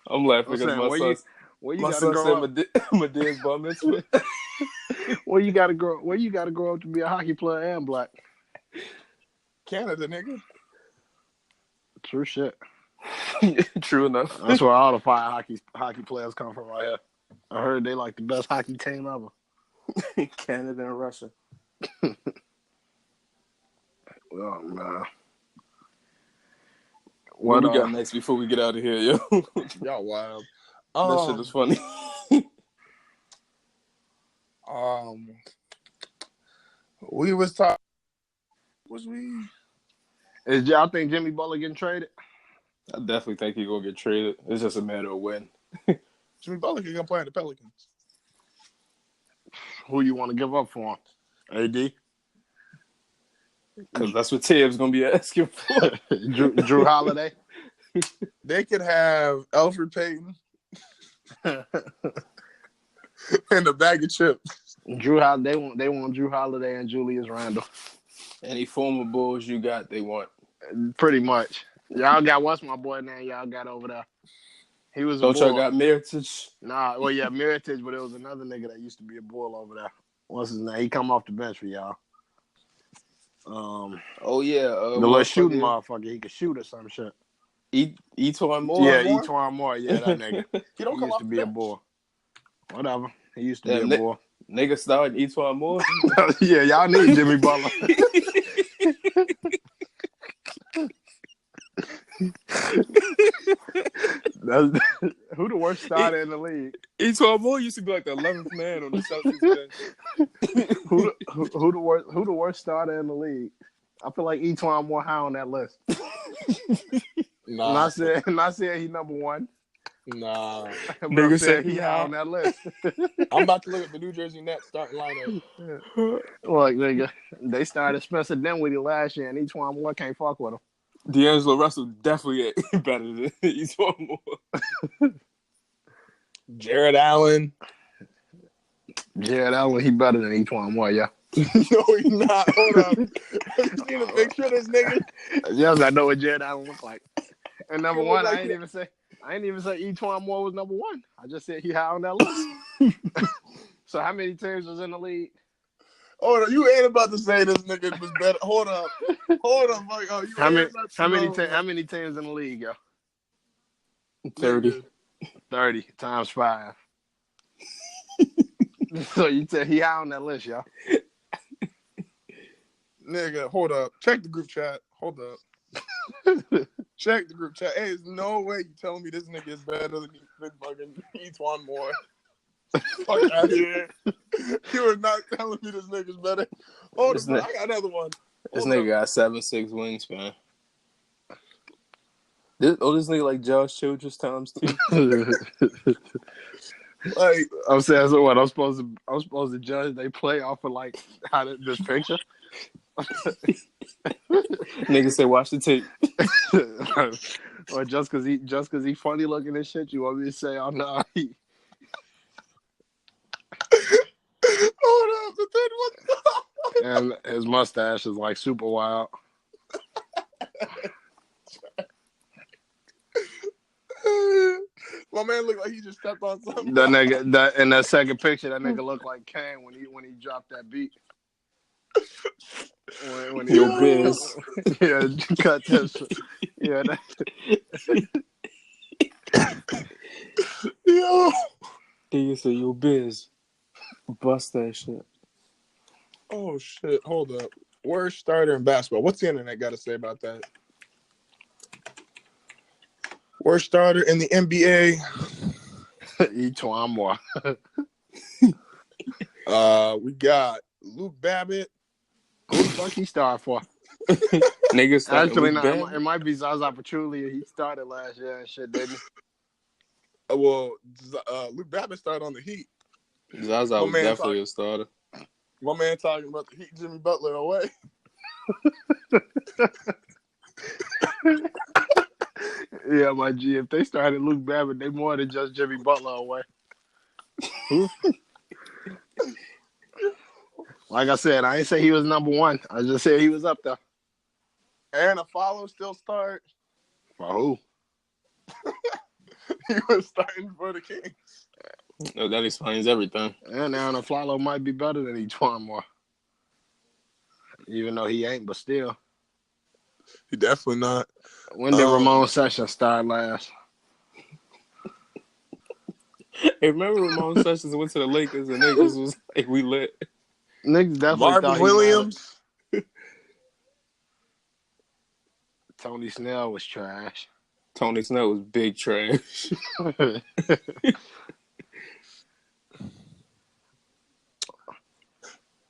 I'm laughing because my son said Medea's Bar Mitzvah. Where you gotta grow up to be a hockey player and black? Canada, nigga. True shit. True enough. That's where all the fire hockey players come from right here. I heard they like the best hockey team ever. Canada and Russia. Oh man. What we got next before we get out of here, yo? Y'all wild. That shit is funny. We was talking. Was we? Is y'all think Jimmy Butler getting traded? I definitely think he's gonna get traded. It's just a matter of when. Jimmy Butler can come play in the Pelicans. Who you want to give up for him? AD? Because that's what Tibbs gonna be asking for. Drew Holiday? They could have Alfred Payton and a bag of chips. Drew Holiday. They want Drew Holiday and Julius Randle. Any former Bulls you got, they want. Pretty much. Y'all got what's my boy name? Y'all got over there. He was a Don't y'all bull. got Meritage? Nah, well, yeah, Meritage, but it was another nigga that used to be a bull over there. What's his name? He come off the bench for y'all. Oh yeah, The little shooting motherfucker. He could shoot or some shit. Etwan Moore. Yeah, Etwan Moore. Yeah, that nigga. He don't He come used off to the be a bench. bull. Whatever. He used to Damn, be a bull. Nigga starting Etwan Moore. Yeah, y'all need Jimmy Butler. Who the worst starter in the league? Etwan Moore used to be like the 11th man on the Celtics bench. Who the worst starter in the league? I feel like Etwan Moore high on that list. Nah. Not saying he number one. Nah. But Nigga I'm saying said he high on that list. I'm about to look at the New Jersey Nets starting lineup. Look, nigga, they started Spencer Dinwiddie last year, and Etwan Moore can't fuck with him. D'Angelo Russell definitely better than Etwan Moore. Jared Allen. Jared Allen, he better than Etwan Moore, yeah. No, he's not. Hold up. Have you seen a picture of this nigga? Yes, I know what Jared Allen look like. And number one, like I ain't even say Etwan Moore was number one. I just said he high on that list. So how many teams was in the league? Hold on, you ain't about to say this nigga was better. Hold up, Mike. Oh, you How ain't many teams in the league, yo? 30. 30 times 5. So you tell he high on that list, yo. Nigga, hold up. Check the group chat. Hold up. Check the group chat. Hey, there's no way you telling me this nigga is better than fucking Etwan Moore. Fuck out of here. You are not telling me this nigga's better. Hold up, I got another one. This nigga got 7'6" wingspan. This nigga like Josh Childress times 2. Like I'm saying, so what? I'm supposed to judge they play off of like this picture. Nigga say watch the tape. Or just cause he funny looking and shit, you want me to say, oh no, he... Hold up, but then and his mustache is like super wild. My man looked like he just stepped on something. That nigga, in that second picture, that nigga looked like Kane when he dropped that beat. When he Yo, Biz. Yeah, cut this. Yeah. Yo. Nigga say, yo, Biz. Bust that shit. Oh, shit. Hold up. Worst starter in basketball. What's the internet got to say about that? Worst starter in the NBA. Etwan Moore. We got Luke Babbitt. Who the fuck he started for? Nigga started Actually, no, it might be Zaza Pachulia. He started last year and shit, didn't he? Well, Luke Babbitt started on the Heat. Zaza was definitely a starter. My man talking about the Heat Jimmy Butler away. Yeah, my G. If they started Luke Babbitt, they more than just Jimmy Butler away. Like I said, I ain't say he was number one. I just said he was up there. And a follow still start. For who? He was starting for the Kings. Oh, that explains everything. And Aaron Aflalo might be better than Etwan Moore. Even though he ain't, but still. He definitely not. When did Ramon Sessions start last? Hey, remember Ramon Sessions went to the Lakers and niggas was like, we lit. Niggas definitely Marvin thought Williams. Tony Snell was trash. Tony Snell was big trash.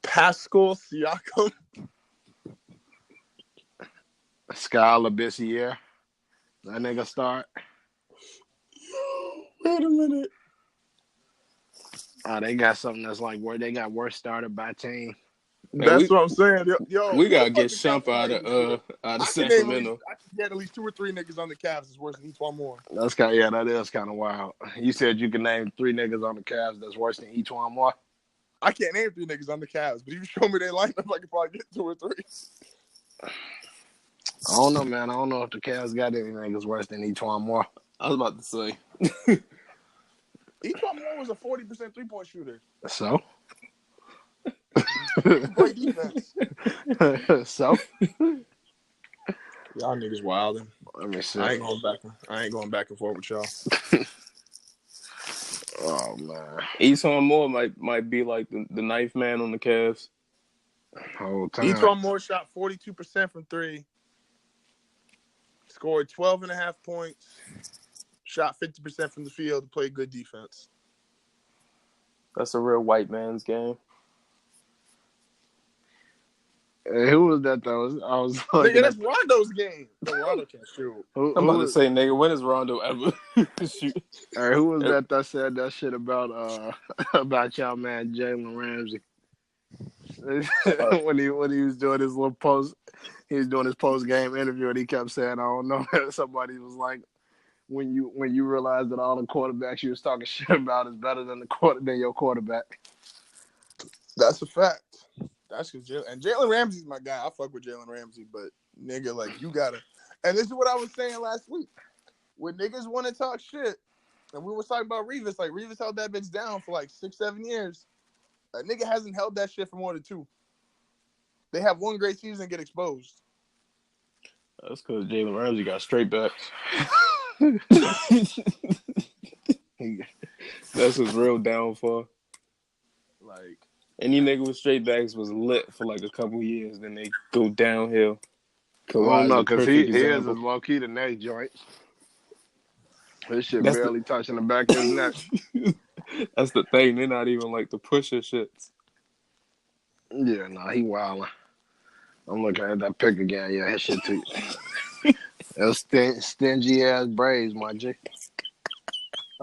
Pascal Siakam. Skylar Bissiere. That nigga start. Wait a minute. Oh, they got something that's like where they got worst starter by team. That's what I'm saying. Yo, we gotta get Shump out of Sacramento. I can get at least 2 or 3 niggas on the Cavs that's worse than Etwan Moore. That is kind of wild. You said you can name 3 niggas on the Cavs that's worse than Etwan Moore. I can't name 3 niggas on the Cavs, but if you show me their lineup, I can probably get 2 or 3. I don't know, man. I don't know if the Cavs got any niggas worse than Etwan Moore. I was about to say. Etwan Moore was a 40% 3-point shooter. So? He can play defense. So? Y'all niggas wildin'. Let me see. I ain't going back and forth with y'all. Oh, man. Etwan Moore might be like the ninth man on the Cavs. Whole time. Etwan Moore shot 42% from 3. Scored 12.5 points. Shot 50% from the field. Played good defense. That's a real white man's game. Hey, who was that, though? I was like, Nigga, that's Rondo's game. No, Rondo can't shoot. I'm about to say, nigga, when has Rondo ever shoot? Hey, who was that said that shit about y'all man Jalen Ramsey? when he was doing his little post, he was doing his post game interview, and he kept saying, "I don't know." Somebody was like, "When you realize that all the quarterbacks you was talking shit about is better than your quarterback." That's a fact. That's because Jalen Ramsey's my guy. I fuck with Jalen Ramsey, but nigga, like you gotta. And this is what I was saying last week. When niggas want to talk shit, and we were talking about Revis, like Revis held that bitch down for like 6-7 years. A nigga hasn't held that shit for more than 2. They have one great season and get exposed. That's because Jalen Ramsey got straight backs. That's his real downfall. Like any nigga with straight backs was lit for like a couple years, then they go downhill. I don't know, because he is as low key the next joint. This shit That's barely touching the back of his neck. That's the thing. They're not even like the pusher shits. Yeah, nah, he wildin'. I'm looking at that pic again. Yeah, his shit too. Those stingy ass braids, my G.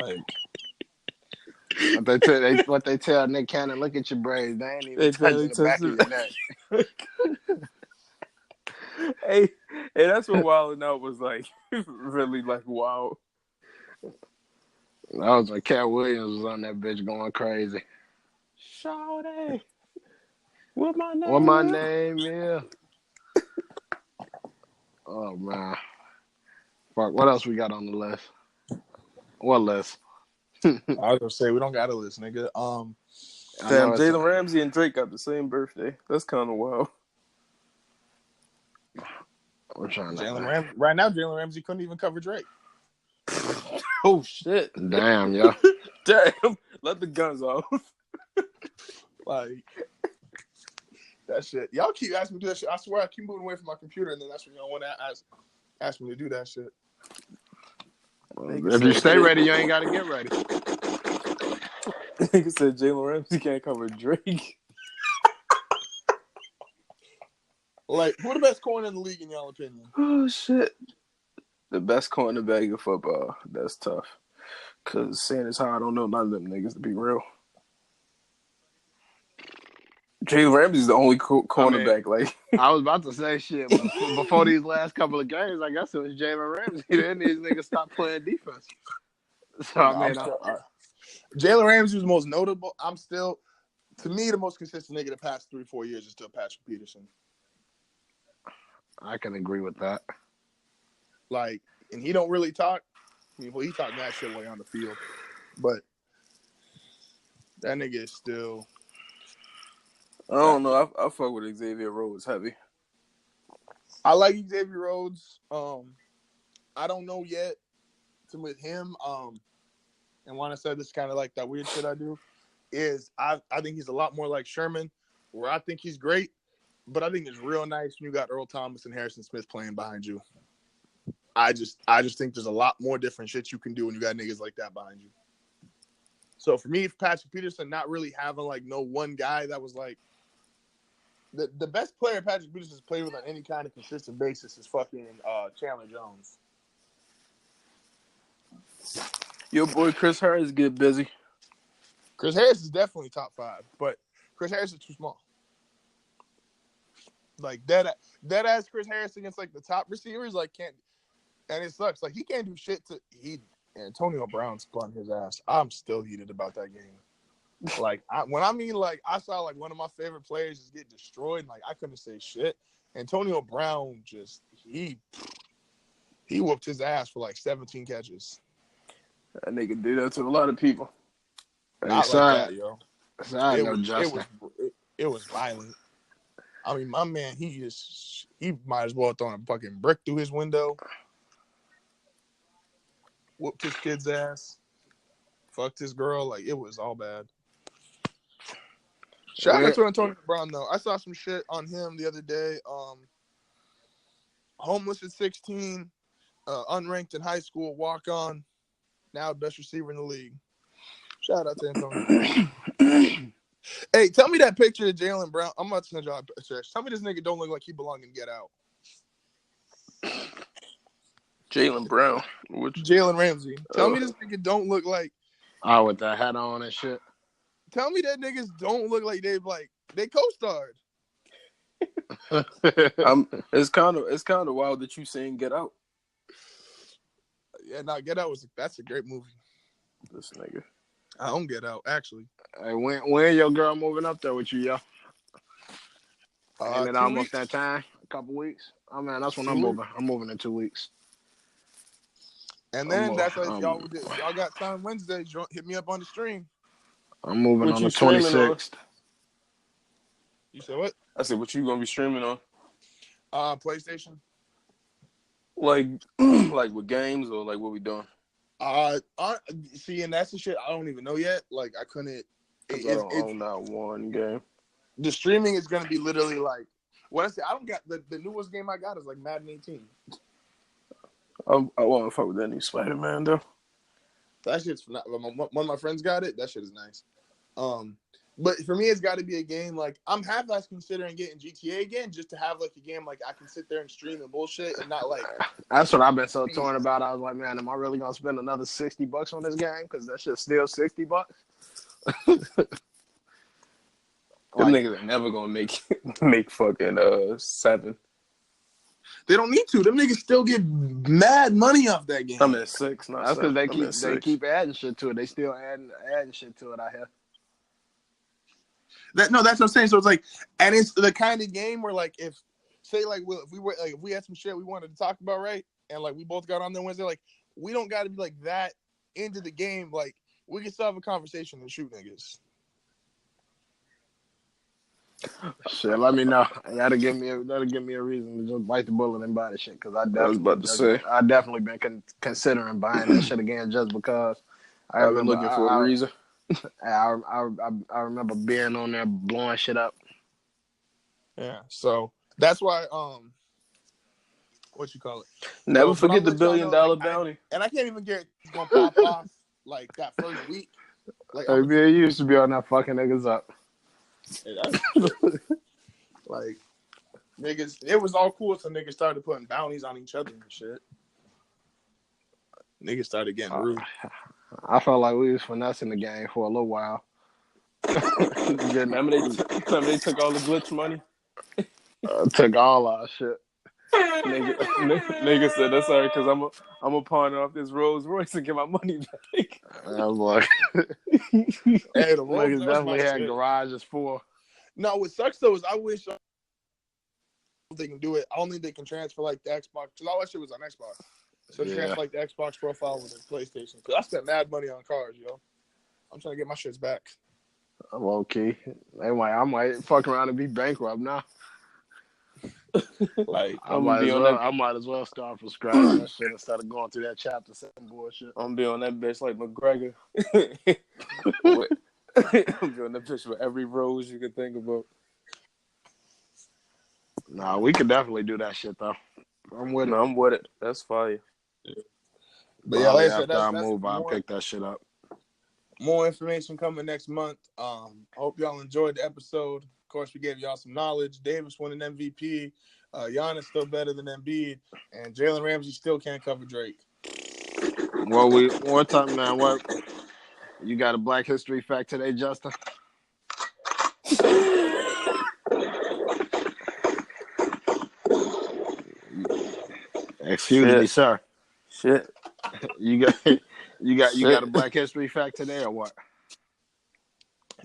Like, what they tell Nick Cannon, look at your braids. They ain't even touching the back of your neck. hey, that's what Wildin' Out was like. Really like wild. That was when Cat Williams was on that bitch going crazy. Shawty, what my name? What my name is? Oh man, fuck. What else we got on the list? What list? I was gonna say we don't got a list, nigga. Damn, Jalen Ramsey and Drake got the same birthday. That's kind of wild. I'm trying to. Right now, Jalen Ramsey couldn't even cover Drake. Oh shit! Damn, yo. Damn, let the guns off. Like that shit. Y'all keep asking me to do that shit. I swear I keep moving away from my computer, and then that's when y'all want to ask me to do that shit. If you stay ready, you ain't got to get ready. Nigga said Jalen Ramsey can't cover Drake. Like, who the best corner in the league in y'all opinion? Oh shit! The best cornerback in football. That's tough. Cause saying as how I don't know none of them niggas to be real. Jalen Ramsey's the only cornerback. Like I was about to say shit before these last couple of games. I guess it was Jalen Ramsey. Then these niggas stopped playing defense. So Jalen Ramsey was the most notable. To me, the most consistent nigga the past 3-4 years is still Patrick Peterson. I can agree with that. Like, and he don't really talk. I mean, well, he talked that shit way on the field, but that nigga is still. I don't know. I fuck with Xavier Rhodes heavy. I like Xavier Rhodes. I don't know yet with him. And when I said this, kind of like that weird shit I do, is I think he's a lot more like Sherman, where I think he's great, but I think it's real nice when you got Earl Thomas and Harrison Smith playing behind you. I just think there's a lot more different shit you can do when you got niggas like that behind you. So for me, Patrick Peterson not really having like no one guy that was like the best player Patrick Peterson's played with on any kind of consistent basis is fucking Chandler Jones. Your boy Chris Harris get busy. Chris Harris is definitely top 5, but Chris Harris is too small. Like dead ass Chris Harris against like the top receivers can't. And it sucks. Like, he can't do shit Antonio Brown spun his ass. I'm still heated about that game. Like, I saw, like, one of my favorite players just get destroyed. And, like, I couldn't say shit. Antonio Brown he whooped his ass for, like, 17 catches. That nigga do that to a lot of people. Not like that, yo. I It know was Justin. it was violent. I mean, my man, he might as well throw a fucking brick through his window. Whooped his kid's ass. Fucked his girl. Like, it was all bad. Shout out to Antonio Brown, though. I saw some shit on him the other day. Homeless at 16, unranked in high school, walk on, now best receiver in the league. Shout out to Antonio. Hey, tell me that picture of Jalen Brown. I'm about to send y'all a picture. Tell me this nigga don't look like he belong in Get Out. Jalen Brown. Jalen Ramsey. Tell me this nigga don't look like. Oh, with that hat on and shit. Tell me that niggas don't look like they co-starred. It's kind of wild that you saying Get Out. Yeah, Get Out that's a great movie. This nigga. I don't Get Out, actually. Hey, when your girl moving up there with you, yo? Ain't it almost that time? A couple weeks? Oh man, that's when I'm moving. I'm moving in 2 weeks. And then that's like y'all got time Wednesday. Hit me up on the stream. I'm moving on the 26th. You said what? I said, what you gonna be streaming on? PlayStation. Like with games or like what we doing? See, and that's the shit I don't even know yet. Like I couldn't. I don't own that one game. The streaming is gonna be literally like what I say. I don't got the newest game I got is like Madden 18. I want to fuck with that new Spider-Man though. That shit's not. One of my friends got it. That shit is nice. But for me, it's got to be a game like I'm half-ass considering getting GTA again, just to have like a game like I can sit there and stream and bullshit and not like. That's what I've been so torn about. I was like, man, am I really gonna spend another $60 on this game? Because that shit's still $60. Them niggas are never gonna make fucking 7. They don't need to. Them niggas still get mad money off that game. I'm at 6. Not that's because 7. they keep adding shit to it. They still adding shit to it out here. That's what I'm saying. So it's like, and it's the kind of game where like if we had some shit we wanted to talk about, right? And like we both got on there Wednesday, like we don't got to be like that into the game. Like we can still have a conversation and shoot niggas. Shit, let me know. That'll give me a reason to just bite the bullet and buy the shit. Because I definitely been considering buying that shit again just because I've been looking for a reason. I remember being on there blowing shit up. Yeah, so that's why what you call it? Never forget the $1 billion bounty. And I can't even get it's gonna pop off like that first week. Like hey, man, you used to be on that fucking niggas up. Like niggas, it was all cool until niggas started putting bounties on each other and shit. Niggas started getting rude. I felt like we was finessing the game for a little while. Remember they took all the glitch money? Took all our shit. Nigga said that's all right because I'm a pawn off this Rolls Royce and get my money back. I was like, hey, the Rolls definitely had garages full. No, what sucks though is I wish they can do it. I don't think they can transfer like the Xbox because all that shit was on Xbox. So transfer like the Xbox profile with the PlayStation. Because I spent mad money on cars, yo. I'm trying to get my shits back. I'm okay. I might fuck around and be bankrupt now. Like I might as well start from scratch that shit instead of going through that chapter 7 bullshit. I'm be on that bitch like McGregor. I'm be on that bitch with every rose you can think about. Nah, we could definitely do that shit though. I'm with it. I'm with it. That's fire. But yeah, like I said, after I move, I'll pick that shit up. More information coming next month. I hope y'all enjoyed the episode. Of course, we gave y'all some knowledge. Davis won an MVP. Giannis still better than Embiid, and Jalen Ramsey still can't cover Drake. Well, one time, man. What? You got a Black History fact today, Justin? Excuse me, sir. Shit. You got a Black History fact today or what?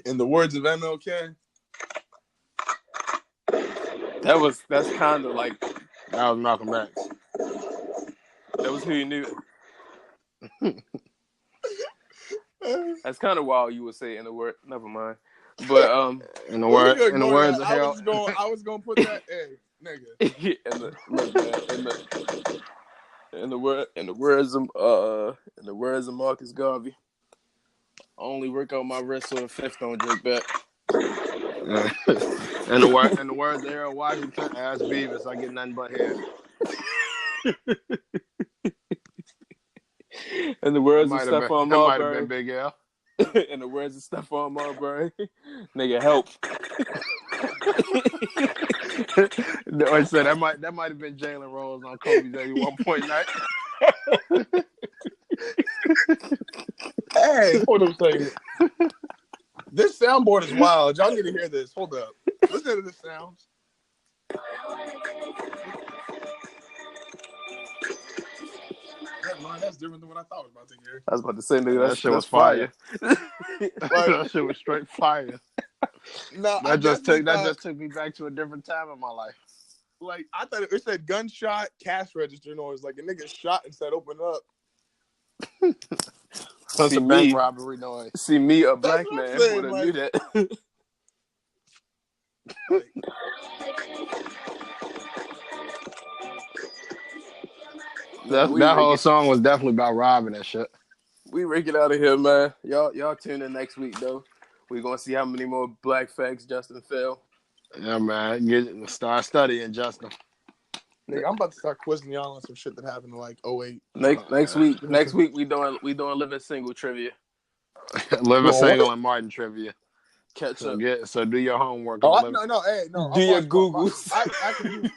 In the words of MLK, that's kind of like that was Malcolm X. That was who you knew. That's kind of wild. You would say in the word. Never mind. But In the We're word, gonna in the ignore words that. of Harold. I was gonna put that. Hey, nigga. in the words of Marcus Garvey, I only work out my wrist so a fifth don't drink back. In the words of Harold Washington, ask Beavis, I get nothing but hair. In the words of Stephon That might have Marbury. been Big L. In the words of Stephon Marbury, nigga, help. I said that might have been Jalen Rose on Kobe's 81 point night. Hey, hold on a second. This soundboard is wild. Y'all need to hear this. Hold up. Listen to this sound. That's different than what I thought I was about to hear. I was about to say, nigga, That shit was fire. That shit was straight fire. No, That just took me back to a different time in my life. Like, I thought it said gunshot cash register noise. Like a nigga shot and said open up. That's a bank robbery noise. See me, a black what I'm man, saying, would have like- knew that. That whole song was definitely about robbing and shit. We rake it out of here, man. Y'all tune in next week though. We're gonna see how many more black facts Justin failed. Yeah, man. Start studying, Justin. Nigga, I'm about to start quizzing y'all on some shit that happened in like 08. Next week we doing living single trivia. Living single and Martin trivia. Catch up. So do your homework. Oh, on Do your Googles. I can do.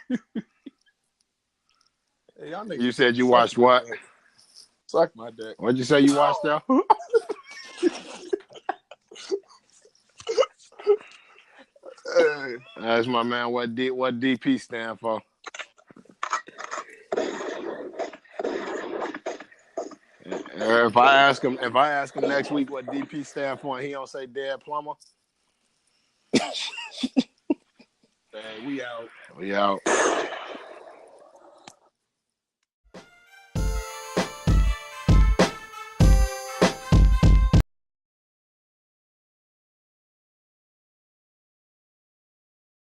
Hey, y'all niggas You said you suck watched my what? dick. Suck my dick. What'd you say you watched there? Hey. That's my man. What DP stand for? If I ask him next week what DP stand for, and he don't say dead plumber. We out. We out.